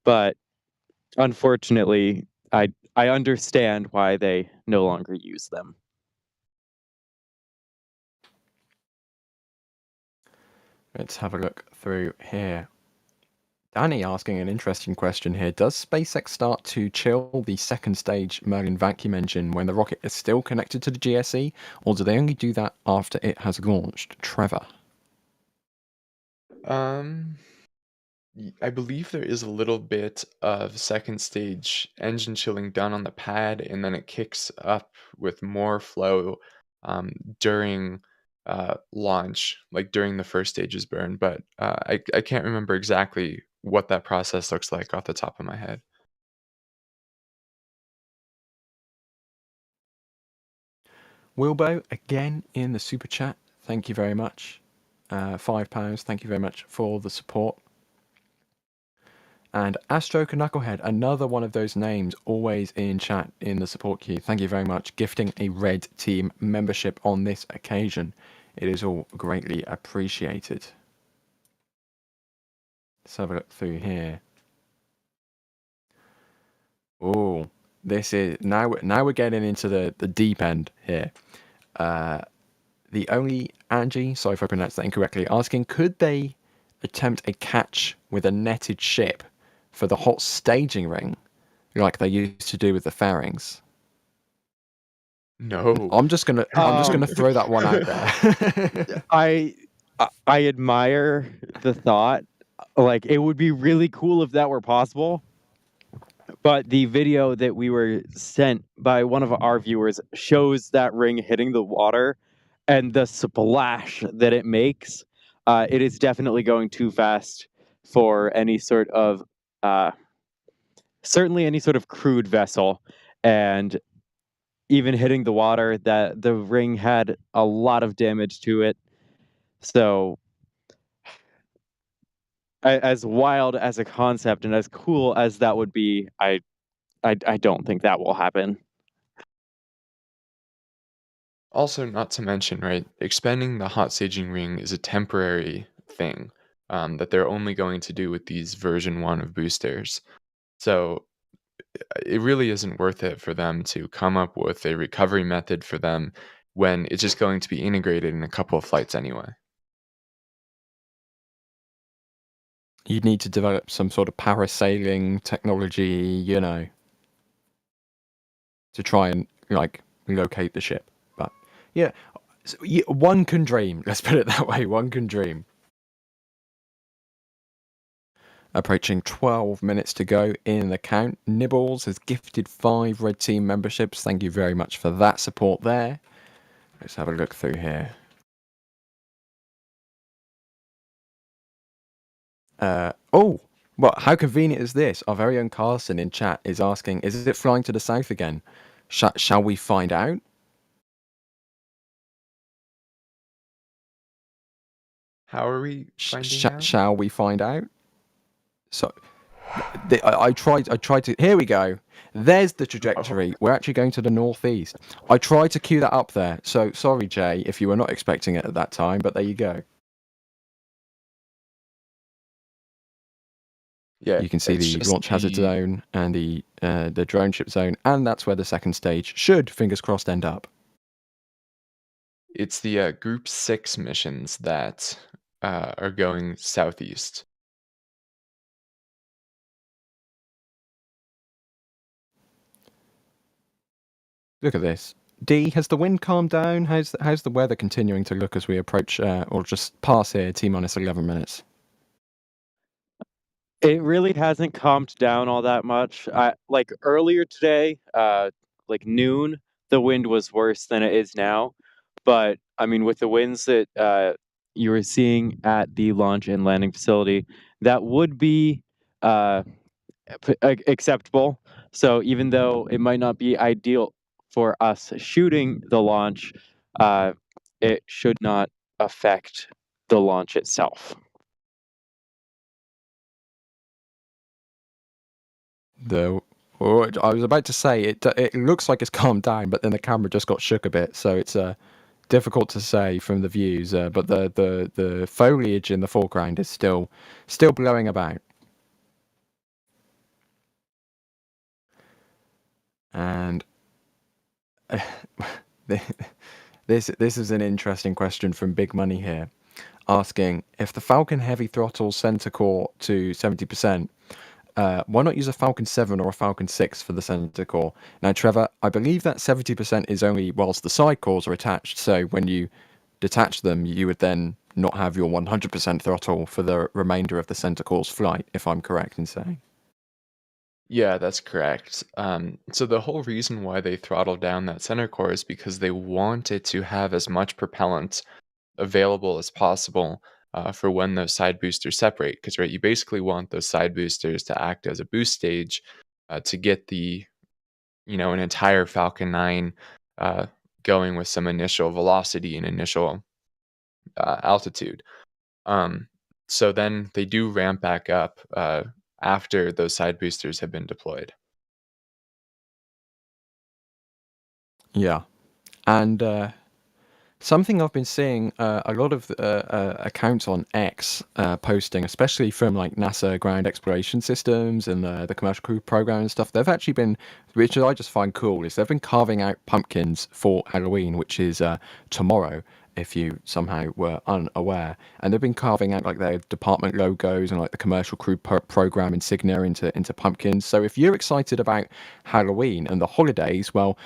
But unfortunately, I understand why they no longer use them. Let's have a look through here. Danny asking an interesting question here. Does SpaceX start to chill the second stage Merlin vacuum engine when the rocket is still connected to the GSE, or do they only do that after it has launched? Trevor. I believe there is a little bit of second stage engine chilling done on the pad, and then it kicks up with more flow during launch, like during the first stage's burn. But I can't remember exactly what that process looks like off the top of my head. Wilbo, again in the super chat. Thank you very much. £5. Thank you very much for the support. And Astro Knucklehead, another one of those names always in chat in the support queue. Thank you very much. Gifting a red team membership on this occasion. It is all greatly appreciated. Let's have a look through here. Oh, this is now we're getting into the deep end here. The only Angie, sorry if I pronounced that incorrectly, asking, could they attempt a catch with a netted ship for the hot staging ring, like they used to do with the fairings? No. I'm just gonna throw that one out there. I admire the thought. Like, it would be really cool if that were possible. But the video that we were sent by one of our viewers shows that ring hitting the water and the splash that it makes. It is definitely going too fast for any sort of, certainly any sort of crewed vessel. And even hitting the water, that the ring had a lot of damage to it. So as wild as a concept and as cool as that would be, I don't think that will happen. Also, not to mention, right, expanding the hot staging ring is a temporary thing that they're only going to do with these version 1 of boosters. So it really isn't worth it for them to come up with a recovery method for them when it's just going to be integrated in a couple of flights anyway. You'd need to develop some sort of parasailing technology, to try and locate the ship. But yeah, one can dream. Let's put it that way. One can dream. Approaching 12 minutes to go in the count. Nibbles has gifted 5 red team memberships. Thank you very much for that support there. Let's have a look through here. Well, how convenient is this? Our very own Carson in chat is asking, is it flying to the south again? Shall we find out? How are we finding out? Shall we find out? So, I tried to. Here we go. There's the trajectory. We're actually going to the northeast. I tried to cue that up there. So sorry, Jay, if you were not expecting it at that time, but there you go. Yeah, you can see it's the just launch hazard zone and the drone ship zone, and that's where the second stage should, fingers crossed, end up. It's the Group 6 missions that are going southeast. Look at this. D, has the wind calmed down? How's the weather continuing to look as we approach or just pass here T-minus 11 minutes? It really hasn't calmed down all that much. Like earlier today, like noon, the wind was worse than it is now. But I mean, with the winds that you were seeing at the launch and landing facility, that would be acceptable. So even though it might not be ideal for us shooting the launch, it should not affect the launch itself. I was about to say it looks like it's calmed down, but then the camera just got shook a bit, so it's difficult to say from the views. But the foliage in the foreground is still blowing about. And this is an interesting question from Big Money here, asking if the Falcon Heavy throttles center core to 70%. Why not use a Falcon 7 or a Falcon 6 for the center core? Now, Trevor, I believe that 70% is only whilst the side cores are attached. So when you detach them, you would then not have your 100% throttle for the remainder of the center core's flight, if I'm correct in saying. Yeah, that's correct. So the whole reason why they throttle down that center core is because they want it to have as much propellant available as possible for when those side boosters separate. Because right, you basically want those side boosters to act as a boost stage to get the an entire Falcon 9 going with some initial velocity and initial altitude. So then they do ramp back up after those side boosters have been deployed. Yeah. And something I've been seeing a lot of accounts on X posting, especially from like NASA ground exploration systems and the commercial crew program and stuff. They've actually been, which I just find cool, is they've been carving out pumpkins for Halloween, which is tomorrow, if you somehow were unaware. And they've been carving out like their department logos and like the commercial crew program insignia into pumpkins. So if you're excited about Halloween and the holidays, well,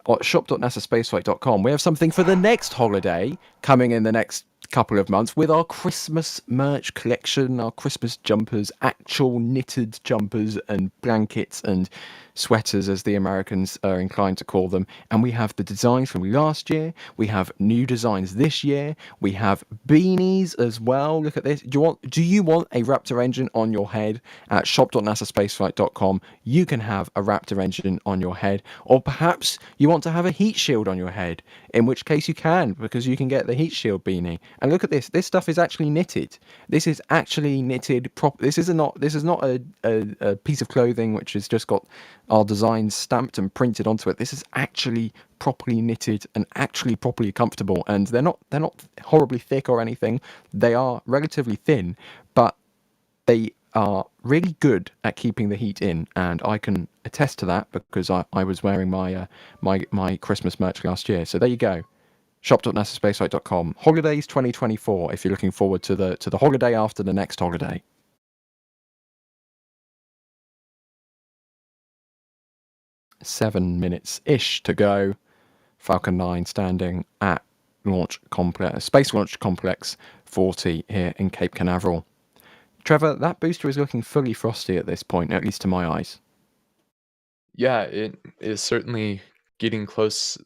at shop.nasaspaceflight.com, we have something for the next holiday coming in the next couple of months with our Christmas merch collection, our Christmas jumpers, actual knitted jumpers and blankets and sweaters, as the Americans are inclined to call them. And we have the designs from last year. We have new designs this year. We have beanies as well. Look at this. Do you want a Raptor engine on your head? At shop.nasaspaceflight.com, you can have a Raptor engine on your head. Or perhaps you want to have a heat shield on your head, in which case you can, because you can get the heat shield beanie. And look at this. This stuff is actually knitted. This is actually knitted. This is not a piece of clothing which has just got our designs stamped and printed onto it. This is actually properly knitted and actually properly comfortable. And they're not horribly thick or anything. They are relatively thin, but they are really good at keeping the heat in, and I can attest to that because I was wearing my my Christmas merch last year. So there you go. Shop.nasaspaceflight.com. Holidays 2024, if you're looking forward to the holiday after the next holiday. Seven minutes-ish to go. Falcon 9 standing at Space Launch Complex 40 here in Cape Canaveral. Trevor, that booster is looking fully frosty at this point, at least to my eyes. Yeah, it is certainly getting close.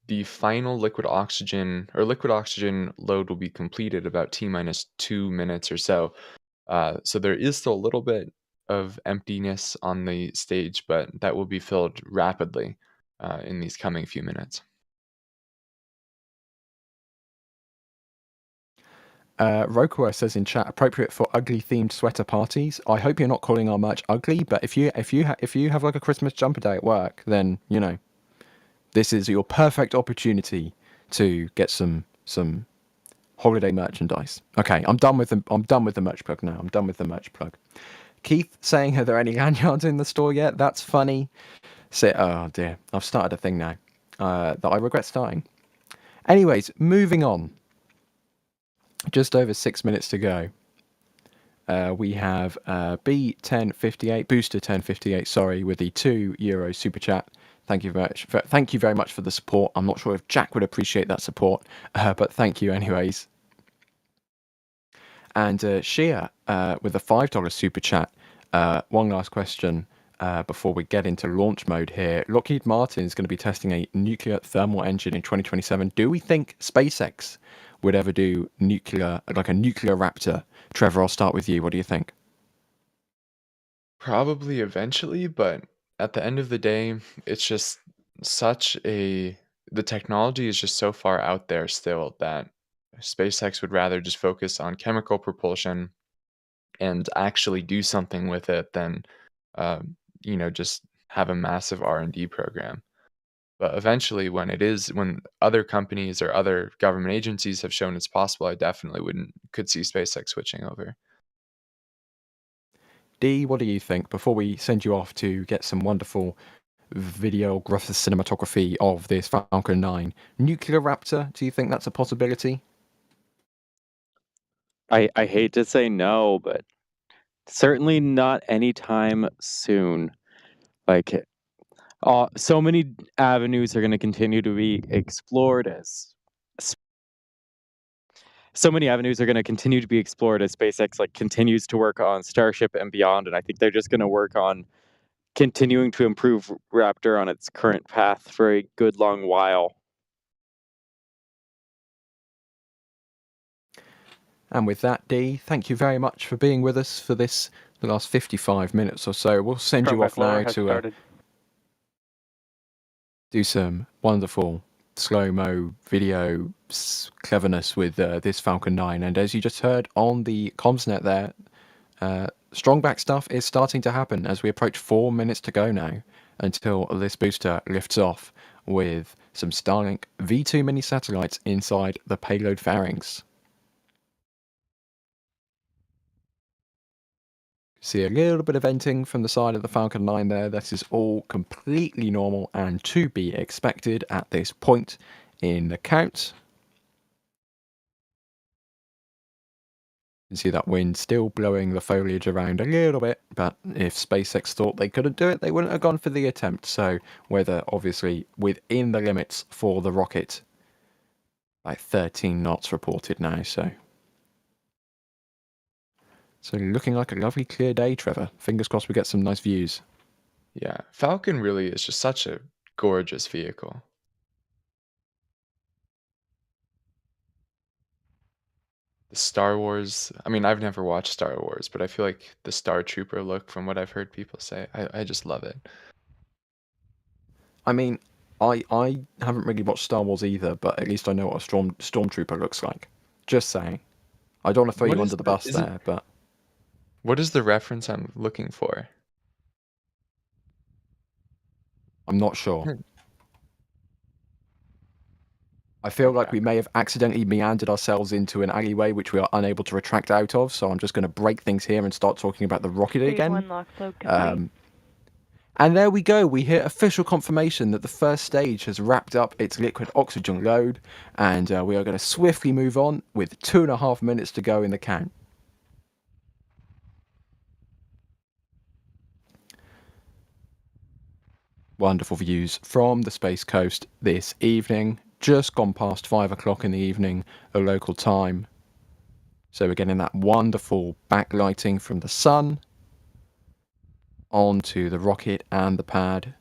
The final liquid oxygen load will be completed about T-minus 2 minutes or so. So there is still a little bit of emptiness on the stage, but that will be filled rapidly in these coming few minutes. Rokuwa says in chat, appropriate for ugly themed sweater parties. I hope you're not calling our merch ugly, but if you have like a Christmas jumper day at work, then this is your perfect opportunity to get some holiday merchandise. Okay, I'm done with the merch plug now. I'm done with the merch plug. Keith saying, are there any lanyards in the store yet? That's funny. Oh dear, I've started a thing now that I regret starting. Anyways, moving on. Just over 6 minutes to go. We have B1058, Booster 1058, sorry, with the €2 super chat. Thank you very much for the support. I'm not sure if Jack would appreciate that support, but thank you anyways. And Shia with a $5 super chat. One last question before we get into launch mode here. Lockheed Martin is going to be testing a nuclear thermal engine in 2027. Do we think SpaceX would ever do a nuclear Raptor? Trevor, I'll start with you. What do you think? Probably eventually, but at the end of the day, it's just the technology is just so far out there still that SpaceX would rather just focus on chemical propulsion and actually do something with it than, just have a massive R&D program. But eventually, when other companies or other government agencies have shown it's possible, I definitely could see SpaceX switching over. Dee, what do you think? Before we send you off to get some wonderful videographer cinematography of this Falcon 9, nuclear Raptor, do you think that's a possibility? I hate to say no, but certainly not anytime soon. Like, so many avenues are going to continue to be explored as SpaceX continues to work on Starship and beyond, and I think they're just going to work on continuing to improve Raptor on its current path for a good long while. And with that, Dee, thank you very much for being with us for the last 55 minutes or so. We'll send you off now to do some wonderful slow-mo video cleverness with this Falcon 9. And as you just heard on the comsnet there, strong back stuff is starting to happen as we approach 4 minutes to go now until this booster lifts off with some Starlink V2 mini satellites inside the payload fairings. See a little bit of venting from the side of the Falcon 9 there. This is all completely normal and to be expected at this point in the count. You can see that wind still blowing the foliage around a little bit, but if SpaceX thought they couldn't do it, they wouldn't have gone for the attempt. So weather obviously within the limits for the rocket. Like 13 knots reported now, so looking like a lovely clear day, Trevor. Fingers crossed we get some nice views. Yeah, Falcon really is just such a gorgeous vehicle. The Star Wars, I mean, I've never watched Star Wars, but I feel like the Star Trooper look, from what I've heard people say, I just love it. I mean, I haven't really watched Star Wars either, but at least I know what a stormtrooper looks like. Just saying. I don't want to throw What you is under the the- bus is it- there, but What is the reference I'm looking for? I'm not sure. Hmm. I feel like Okay. we may have accidentally meandered ourselves into an alleyway which we are unable to retract out of, so I'm just going to break things here and start talking about the rocket Stage again. 1 lock flow complete. And there we go. We hear official confirmation that the first stage has wrapped up its liquid oxygen load, and we are going to swiftly move on with 2.5 minutes to go in the count. Wonderful views from the Space Coast this evening. Just gone past 5 o'clock in the evening, a local time. So we're getting that wonderful backlighting from the sun onto the rocket and the pad.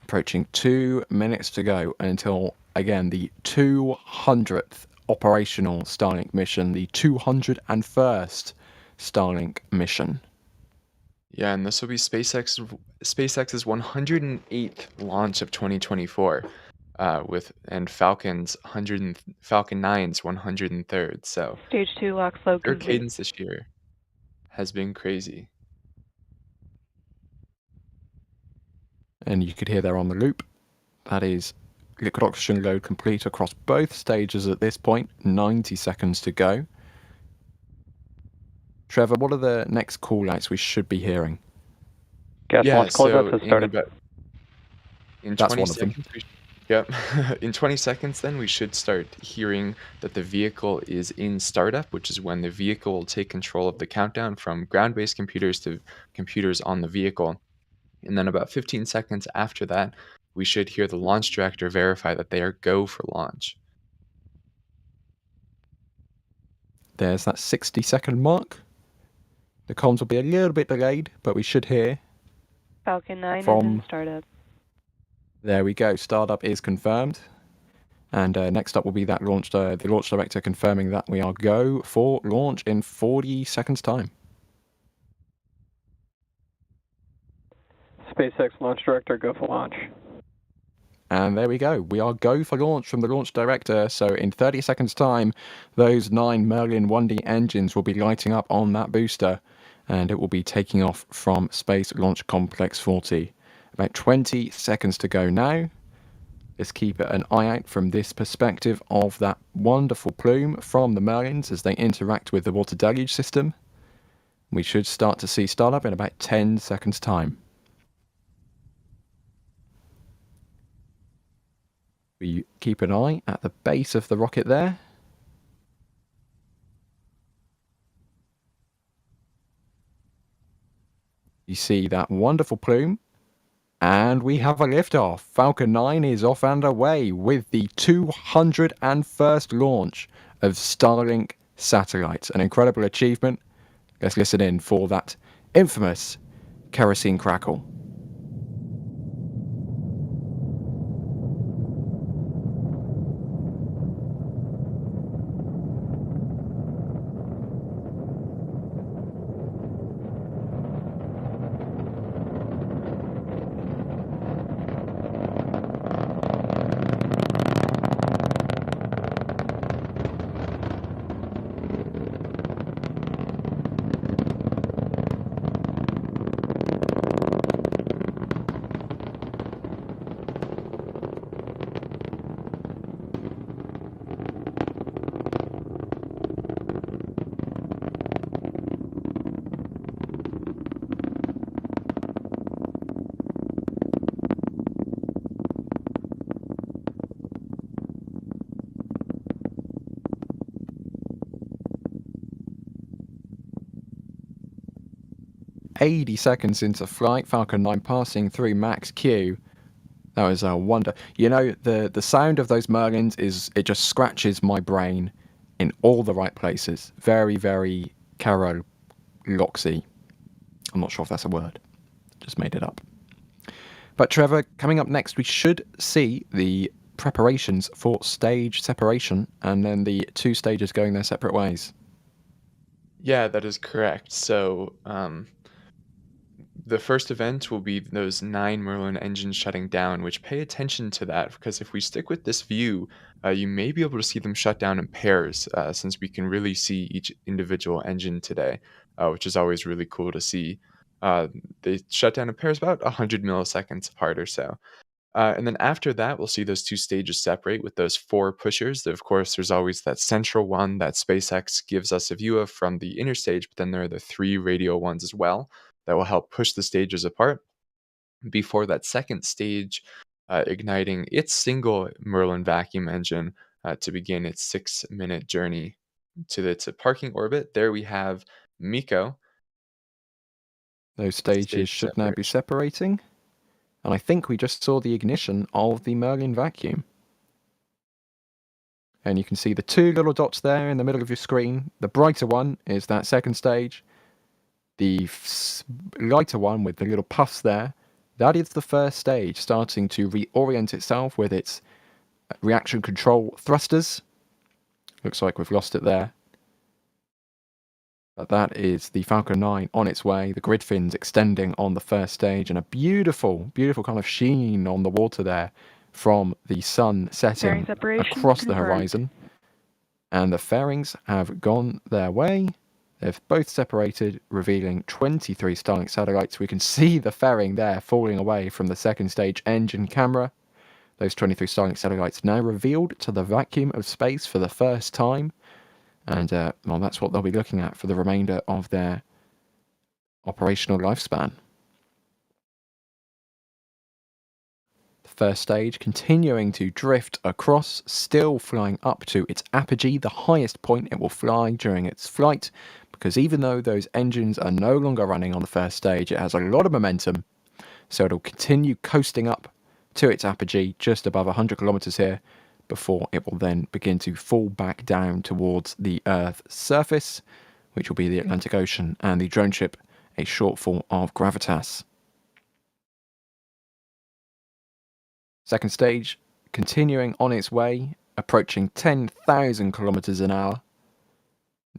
Approaching 2 minutes to go until, again, the 200th operational Starlink mission, the 201st Starlink mission. Yeah, and this will be SpaceX's 108th launch of 2024, and Falcon 9's 103rd. So Stage 2 lock flow their complete. cadence this year has been crazy. And you could hear there on the loop, that is liquid oxygen load complete across both stages at this point, 90 seconds to go. Trevor, what are the next call-outs we should be hearing? Gas launch closeouts has started. In That's 20 one of them. seconds, yep. In 20 seconds, then we should start hearing that the vehicle is in startup, which is when the vehicle will take control of the countdown from ground-based computers to computers on the vehicle. And then about 15 seconds after that, we should hear the launch director verify that they are go for launch. There's that 60-second mark. The comms will be a little bit delayed, but we should hear. Falcon 9 is From- in startup. There we go. Startup is confirmed. And next up will be that the launch director confirming that we are go for launch in 40 seconds' time. SpaceX launch director, go for launch. And there we go. We are go for launch from the launch director. So in 30 seconds time, those 9 Merlin 1D engines will be lighting up on that booster. And it will be taking off from Space Launch Complex 40. About 20 seconds to go now. Let's keep an eye out from this perspective of that wonderful plume from the Merlins as they interact with the water deluge system. We should start to see startup in about 10 seconds time. We keep an eye at the base of the rocket there. You see that wonderful plume. And we have a liftoff. Falcon 9 is off and away with the 201st launch of Starlink satellites. An incredible achievement. Let's listen in for that infamous kerosene crackle. 80 seconds into flight, Falcon 9 passing through max Q. That was a wonder. You know, the sound of those Merlins it just scratches my brain in all the right places. Very, very Carol-loxy. I'm not sure if that's a word. Just made it up. But Trevor, coming up next, we should see the preparations for stage separation and then the 2 stages going their separate ways. Yeah, that is correct. So, the first event will be those 9 Merlin engines shutting down, which pay attention to that, because if we stick with this view, you may be able to see them shut down in pairs, since we can really see each individual engine today, which is always really cool to see. They shut down in pairs about 100 milliseconds apart or so. And then after that, we'll see those 2 stages separate with those 4 pushers. Of course, there's always that central one that SpaceX gives us a view of from the inner stage, but then there are the 3 radial ones as well that will help push the stages apart before that second stage igniting its single Merlin vacuum engine to begin its 6-minute journey to its parking orbit. There we have MECO. Those stages should now be separating. And I think we just saw the ignition of the Merlin vacuum. And you can see the 2 little dots there in the middle of your screen. The brighter one is that second stage. The lighter one with the little puffs there, that is the first stage, starting to reorient itself with its reaction control thrusters. Looks like we've lost it there. But that is the Falcon 9 on its way, the grid fins extending on the first stage, and a beautiful, beautiful kind of sheen on the water there from the sun setting across the horizon. And the fairings have gone their way. They've both separated, revealing 23 Starlink satellites. We can see the fairing there falling away from the second stage engine camera. Those 23 Starlink satellites now revealed to the vacuum of space for the first time. And well, that's what they'll be looking at for the remainder of their operational lifespan. The first stage continuing to drift across, still flying up to its apogee, the highest point it will fly during its flight, because even though those engines are no longer running on the first stage, it has a lot of momentum, so it'll continue coasting up to its apogee just above 100 kilometers here, before it will then begin to fall back down towards the Earth's surface, which will be the Atlantic Ocean, and the drone ship, a Shortfall of Gravitas. Second stage, continuing on its way, approaching 10,000 kilometers an hour,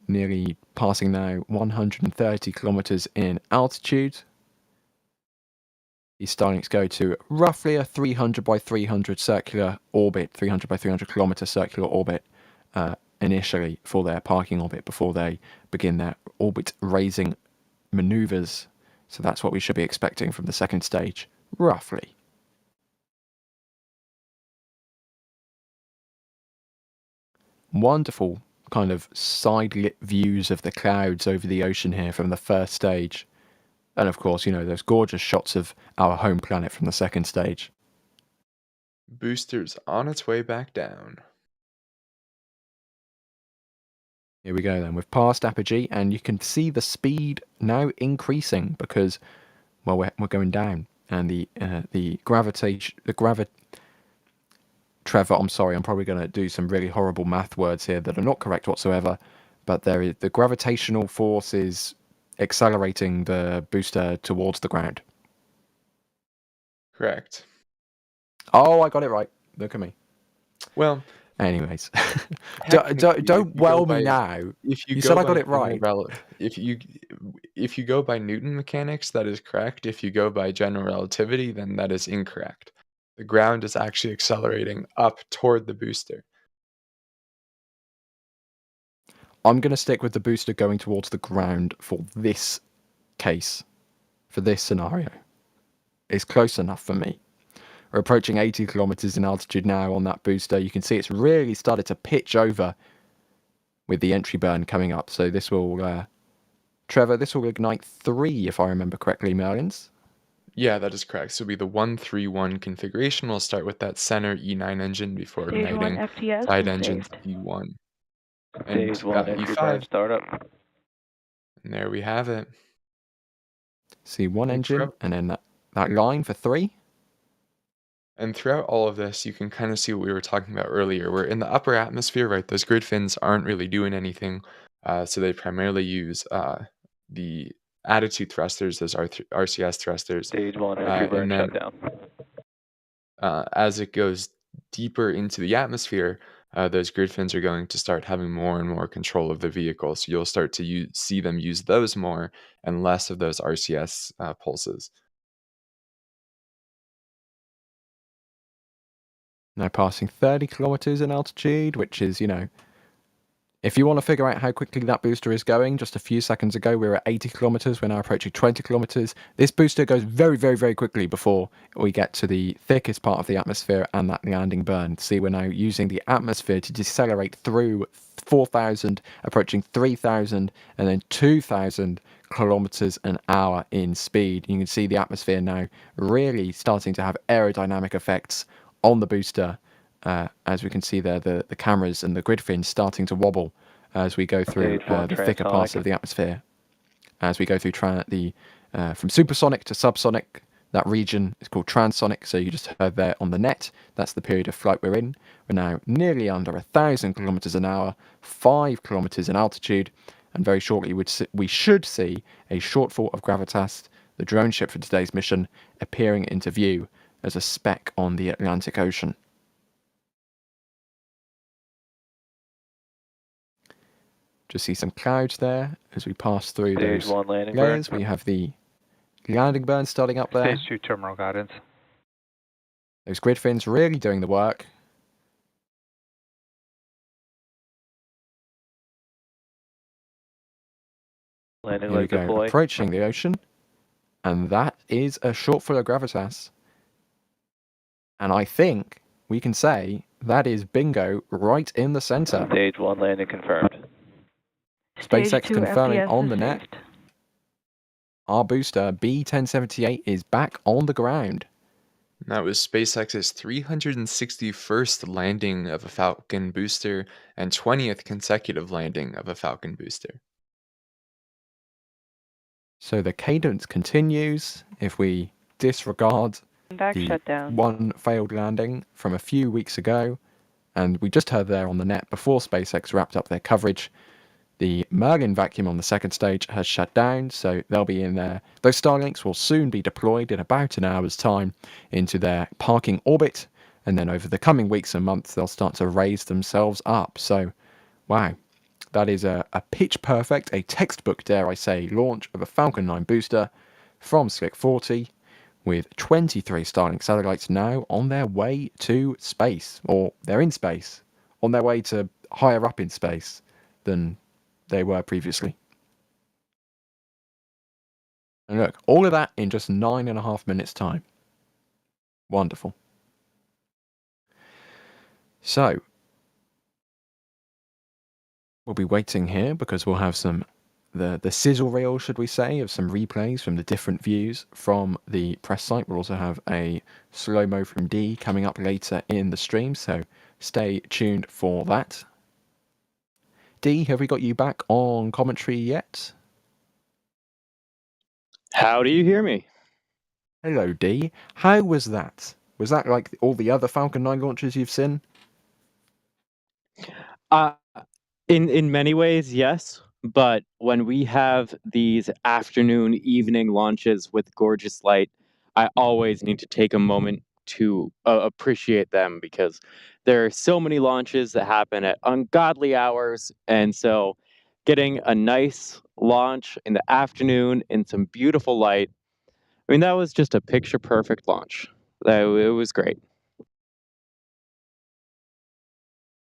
nearly passing now 130 kilometers in altitude. These Starlinks go to roughly a 300 by 300 circular orbit, 300 by 300 kilometer circular orbit initially for their parking orbit before they begin their orbit raising maneuvers. So that's what we should be expecting from the second stage, roughly. Wonderful kind of side-lit views of the clouds over the ocean here from the first stage. And of course, you know, those gorgeous shots of our home planet from the second stage. Booster's on its way back down. Here we go then. We've passed apogee and you can see the speed now increasing because, well, we're going down. And the gravitation, Trevor, I'm sorry, I'm probably going to do some really horrible math words here that are not correct whatsoever, but the gravitational force is accelerating the booster towards the ground. Correct. Oh, I got it right. Look at me. Well, anyways, technically, don't if you go well me by- now. If you You go said I by got it right. general if you go by Newton mechanics, that is correct. If you go by general relativity, then that is incorrect. The ground is actually accelerating up toward the booster. I'm going to stick with the booster going towards the ground for this case, for this scenario. It's close enough for me. We're approaching 80 kilometers in altitude now on that booster. You can see it's really started to pitch over with the entry burn coming up. So this will, Trevor, this will ignite 3, if I remember correctly, Merlins. Yeah, that is correct. So it'll be the 131 configuration. We'll start with that center E9 engine before Stage 1 igniting FTS side is engines saved. E1 and Stage 1 entry burn E5. startup. And there we have it. See one And engine throughout- and then that line for 3. And throughout all of this, you can kind of see what we were talking about earlier. We're in the upper atmosphere, right? Those grid fins aren't really doing anything. So they primarily use the attitude thrusters, those RCS thrusters. Stage 1 entry burn and then shutdown. as it goes deeper into the atmosphere, those grid fins are going to start having more and more control of the vehicle. So you'll start to see them use those more and less of those RCS pulses. Now passing 30 kilometers in altitude, which is, you know, if you want to figure out how quickly that booster is going, just a few seconds ago we were at 80 kilometers, we're now approaching 20 kilometers. This booster goes very, very, very quickly before we get to the thickest part of the atmosphere and that landing burn. See, we're now using the atmosphere to decelerate through 4,000, approaching 3,000, and then 2,000 kilometers an hour in speed. You can see the atmosphere now really starting to have aerodynamic effects on the booster. As we can see there, the cameras and the grid fins starting to wobble as we go through the thicker parts of the atmosphere. As we go through from supersonic to subsonic, that region is called transonic. So you just heard there on the net, that's the period of flight we're in. We're now nearly under 1,000 kilometers an hour, 5 kilometers in altitude, and very shortly we should see a Shortfall of Gravitas, the drone ship for today's mission, appearing into view as a speck on the Atlantic Ocean. Just see some clouds there as we pass through Stage those 1 landing layers. burn. We have the landing burn starting up there. Stage 2 terminal guidance. Those grid fins really doing the work. Landing Here we leg go, deploy. approaching the ocean. And that is a Shortfall of Gravitas. And I think we can say that is bingo right in the center. Stage 1 landing confirmed. SpaceX Stage 2 confirming FTS on is the net. saved. Our booster B1078 is back on the ground. And that was SpaceX's 361st landing of a Falcon booster and 20th consecutive landing of a Falcon booster. So the cadence continues if we disregard Back the shutdown. one failed landing from a few weeks ago. And we just heard there on the net before SpaceX wrapped up their coverage, the Merlin vacuum on the second stage has shut down, so they'll be in there. Those Starlinks will soon be deployed in about an hour's time into their parking orbit, and then over the coming weeks and months they'll start to raise themselves up. So, wow, that is a pitch perfect, a textbook, dare I say, launch of a Falcon 9 booster from Slick 40, with 23 Starlink satellites now on their way to space, or they're in space, on their way to higher up in space than they were previously. And look, all of that in just 9.5 minutes time. Wonderful. So, we'll be waiting here because we'll have some the sizzle reel, should we say, of some replays from the different views from the press site. We'll also have a slow-mo from D coming up later in the stream, so stay tuned for that. D, have we got you back on commentary yet? How do you hear me? Hello, D. How was that? Was that like all the other Falcon 9 launches you've seen? In many ways, yes. But when we have these afternoon, evening launches with gorgeous light, I always need to take a moment to appreciate them because there are so many launches that happen at ungodly hours. And so getting a nice launch in the afternoon in some beautiful light, I mean, that was just a picture perfect launch. It was great.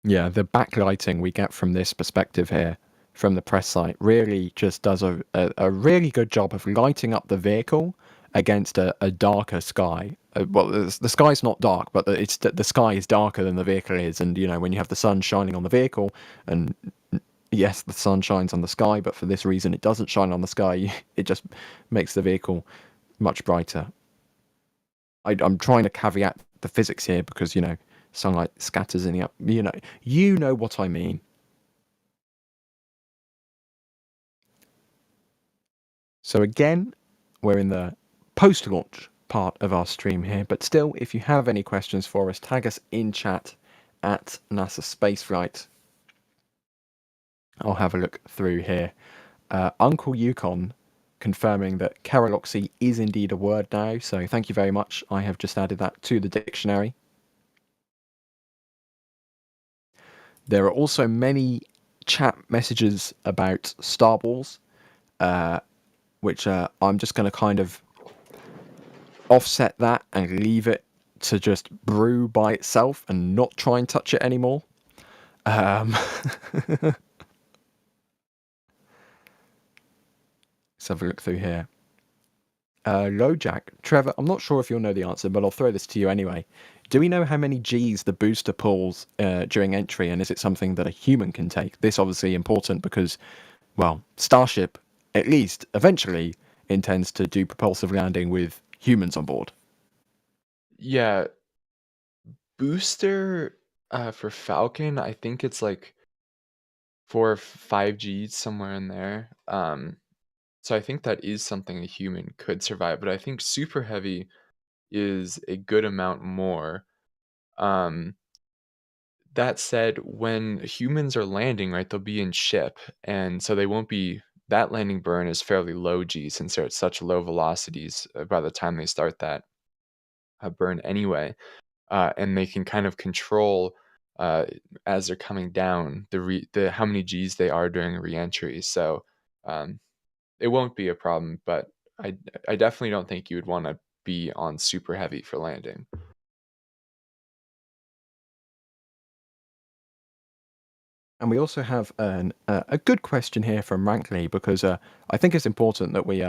Yeah, the backlighting we get from this perspective here, from the press site, really just does a really good job of lighting up the vehicle against a darker sky. Well, the sky's not dark, but the sky is darker than the vehicle is. And, you know, when you have the sun shining on the vehicle, and yes, the sun shines on the sky, but for this reason it doesn't shine on the sky, it just makes the vehicle much brighter. I'm trying to caveat the physics here because, you know, sunlight scatters in the up. You know what I mean. So again, we're in the post-launch part of our stream here, but still, if you have any questions for us, tag us in chat at NASA Spaceflight. I'll have a look through here. Uncle Yukon confirming that keraloxy is indeed a word now, so thank you very much. I have just added that to the dictionary. There are also many chat messages about Star Wars, which I'm just going to kind of offset that and leave it to just brew by itself and not try and touch it anymore. Let's have a look through here. Lojack, Trevor, I'm not sure if you'll know the answer, but I'll throw this to you anyway. Do we know how many Gs the booster pulls during entry, and is it something that a human can take? This obviously important because, well, Starship, at least eventually, intends to do propulsive landing with humans on board. Yeah, booster for Falcon, I think it's like 4 or 5 Gs somewhere in there. So I think that is something a human could survive, but I think super heavy is a good amount more. That said, when humans are landing, right, they'll be in ship, and so they won't be. That landing burn is fairly low G since they're at such low velocities by the time they start that burn anyway, and they can kind of control as they're coming down the how many Gs they are during reentry. So um, it won't be a problem, but I definitely don't think you would want to be on super heavy for landing. And we also have a good question here from Rankley, because I think it's important that we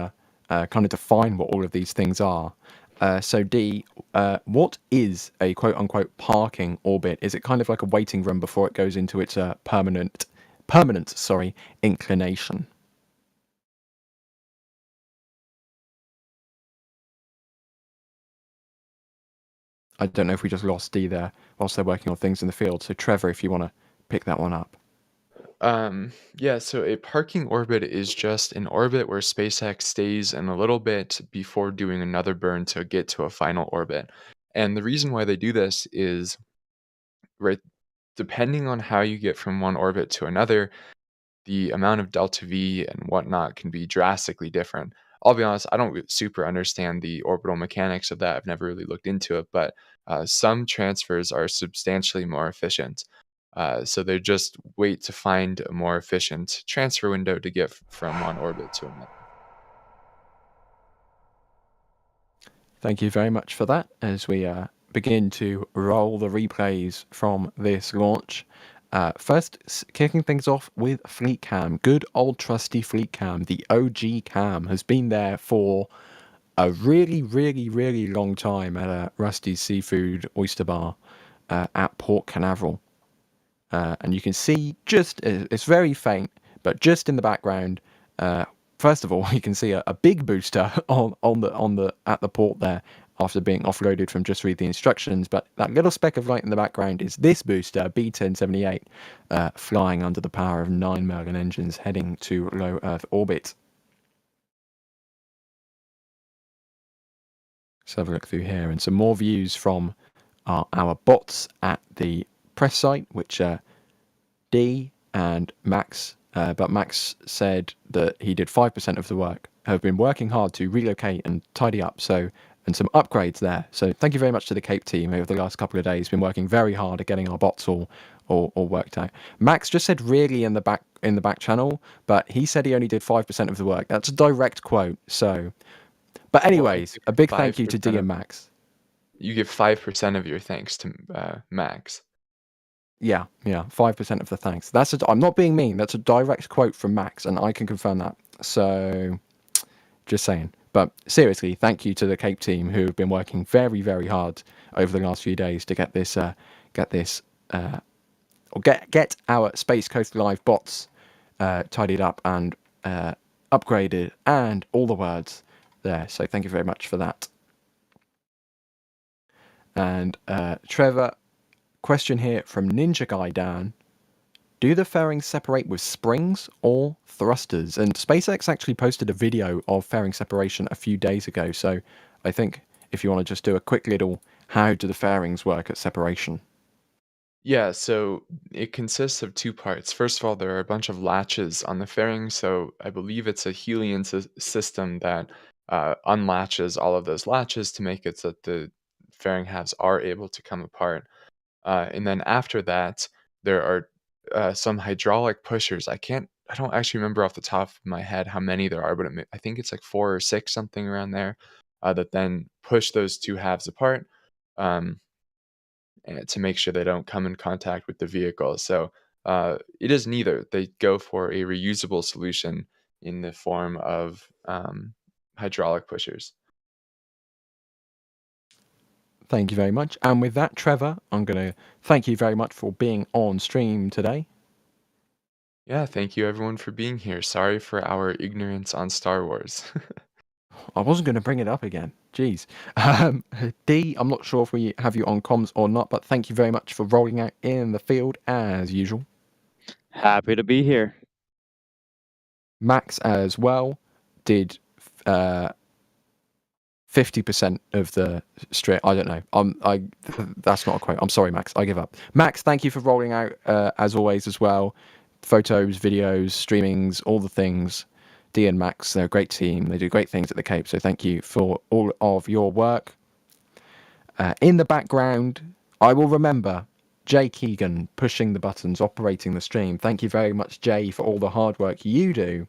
kind of define what all of these things are. So D, what is a quote-unquote parking orbit? Is it kind of like a waiting room before it goes into its permanent inclination? I don't know if we just lost D there whilst they're working on things in the field. So Trevor, if you want to pick that one up. Yeah, so a parking orbit is just an orbit where SpaceX stays in a little bit before doing another burn to get to a final orbit. And the reason why they do this is, right, depending on how you get from one orbit to another, the amount of delta V and whatnot can be drastically different. I'll be honest, I don't super understand the orbital mechanics of that. I've never really looked into it, but some transfers are substantially more efficient. So they just wait to find a more efficient transfer window to get from one orbit to another. Thank you very much for that as we begin to roll the replays from this launch. First, kicking things off with Fleet Cam. Good old trusty Fleet Cam. The OG cam has been there for a really, really, really long time at Rusty's Seafood Oyster Bar at Port Canaveral. And you can see it's very faint, but just in the background, first of all, you can see a big booster at the port there after being offloaded from just read the instructions. But that little speck of light in the background is this booster, B1078, flying under the power of 9 Merlin engines heading to low Earth orbit. Let's have a look through here and some more views from our bots at the press site, which D and Max, but Max said that he did 5% of the work, have been working hard to relocate and tidy up, and some upgrades there. So thank you very much to the Cape team over the last couple of days. Been working very hard at getting our bots all worked out. Max just said really in the back channel, but he said he only did 5% of the work. That's a direct quote. So, but anyways, a big thank you to D and Max. You give 5% of your thanks to Max. Yeah, 5% of the thanks. I'm not being mean. That's a direct quote from Max, and I can confirm that. So, just saying. But seriously, thank you to the Cape team who have been working very, very hard over the last few days to get our Space Coast Live bots tidied up and upgraded, and all the words there. So thank you very much for that. And Trevor. Question here from Ninja Guy Dan. Do the fairings separate with springs or thrusters? And SpaceX actually posted a video of fairing separation a few days ago. So I think if you want to just do a quick little, how do the fairings work at separation? Yeah, so it consists of two parts. First of all, there are a bunch of latches on the fairing. So I believe it's a Helian system that unlatches all of those latches to make it so that the fairing halves are able to come apart. And then after that, there are some hydraulic pushers. I don't actually remember off the top of my head how many there are, but I think it's like 4 or 6, something around there, that then push those two halves apart and to make sure they don't come in contact with the vehicle. So it is neither. They go for a reusable solution in the form of hydraulic pushers. Thank you very much. And with that, Trevor, I'm going to thank you very much for being on stream today. Yeah, thank you everyone for being here. Sorry for our ignorance on Star Wars. I wasn't going to bring it up again. Jeez. D, I'm not sure if we have you on comms or not, but thank you very much for rolling out in the field as usual. Happy to be here. Max as well did 50% of the straight. I don't know. That's not a quote. I'm sorry, Max. I give up. Max, thank you for rolling out as always as well. Photos, videos, streamings, all the things. D and Max, they're a great team. They do great things at the Cape. So thank you for all of your work. In the background, I will remember Jay Keegan pushing the buttons, operating the stream. Thank you very much, Jay, for all the hard work you do.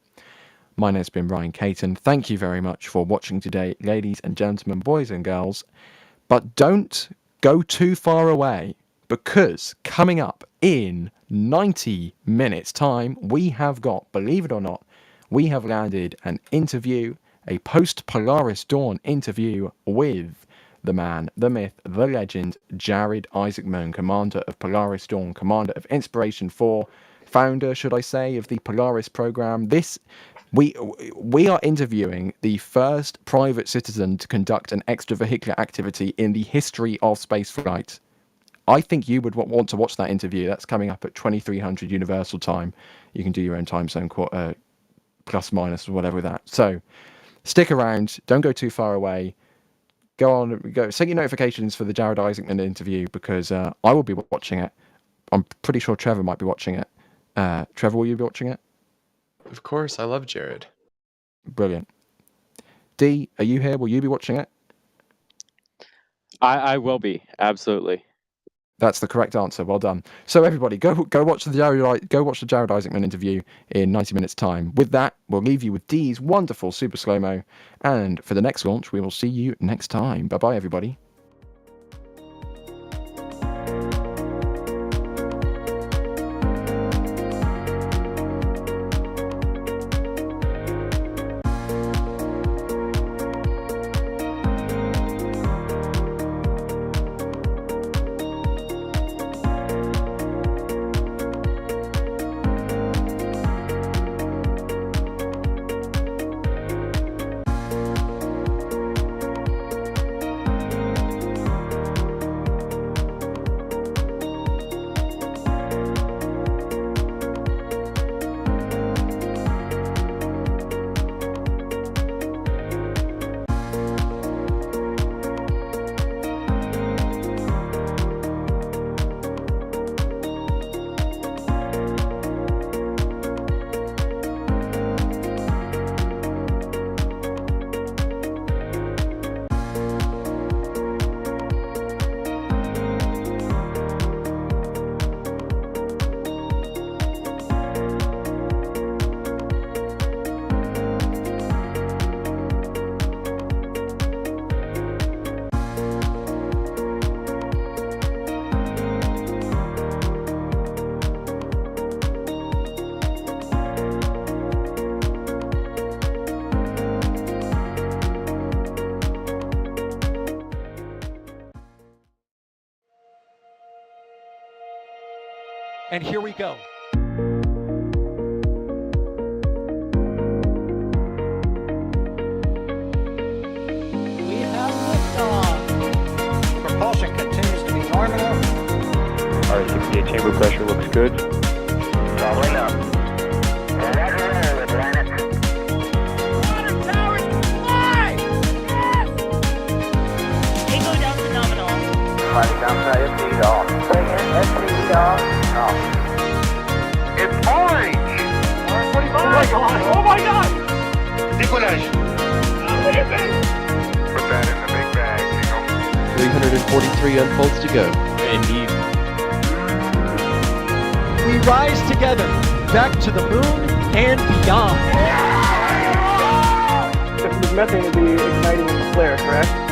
My name's been Ryan Caton. Thank you very much for watching today, ladies and gentlemen, boys and girls. But don't go too far away, because coming up in 90 minutes' time, we have got, believe it or not, we have landed an interview, a post-Polaris Dawn interview with the man, the myth, the legend, Jared Isaacman, commander of Polaris Dawn, commander of Inspiration 4, founder, should I say, of the Polaris program. We are interviewing the first private citizen to conduct an extravehicular activity in the history of spaceflight. I think you would want to watch that interview. That's coming up at 2300 Universal Time. You can do your own time zone, plus minus or whatever with that. So stick around. Don't go too far away. Set your notifications for the Jared Isaacman interview, because I will be watching it. I'm pretty sure Trevor might be watching it. Trevor, will you be watching it? Of course, I love Jared. Brilliant. D, are you here? Will you be watching it? I will be, absolutely. That's the correct answer. Well done. So everybody, go watch the Jared Isaacman interview in 90 minutes' time. With that, we'll leave you with Dee's wonderful super slow-mo. And for the next launch, we will see you next time. Bye-bye, everybody. And here we go. We have liftoff. Propulsion continues to be nominal. R68 chamber pressure looks good. Doubling up. Roger, roll, Atlantis. Water towers fly! Yes! Tango down to nominal. Flighting down to SC off. Bring in SC off. It's orange! R45! Oh my god! Oh my god! Decollage. Put that in the big bag, Jingle. 343 unfolds to go. Indeed. We rise together back to the moon and beyond. This methane will be igniting in the flare, correct?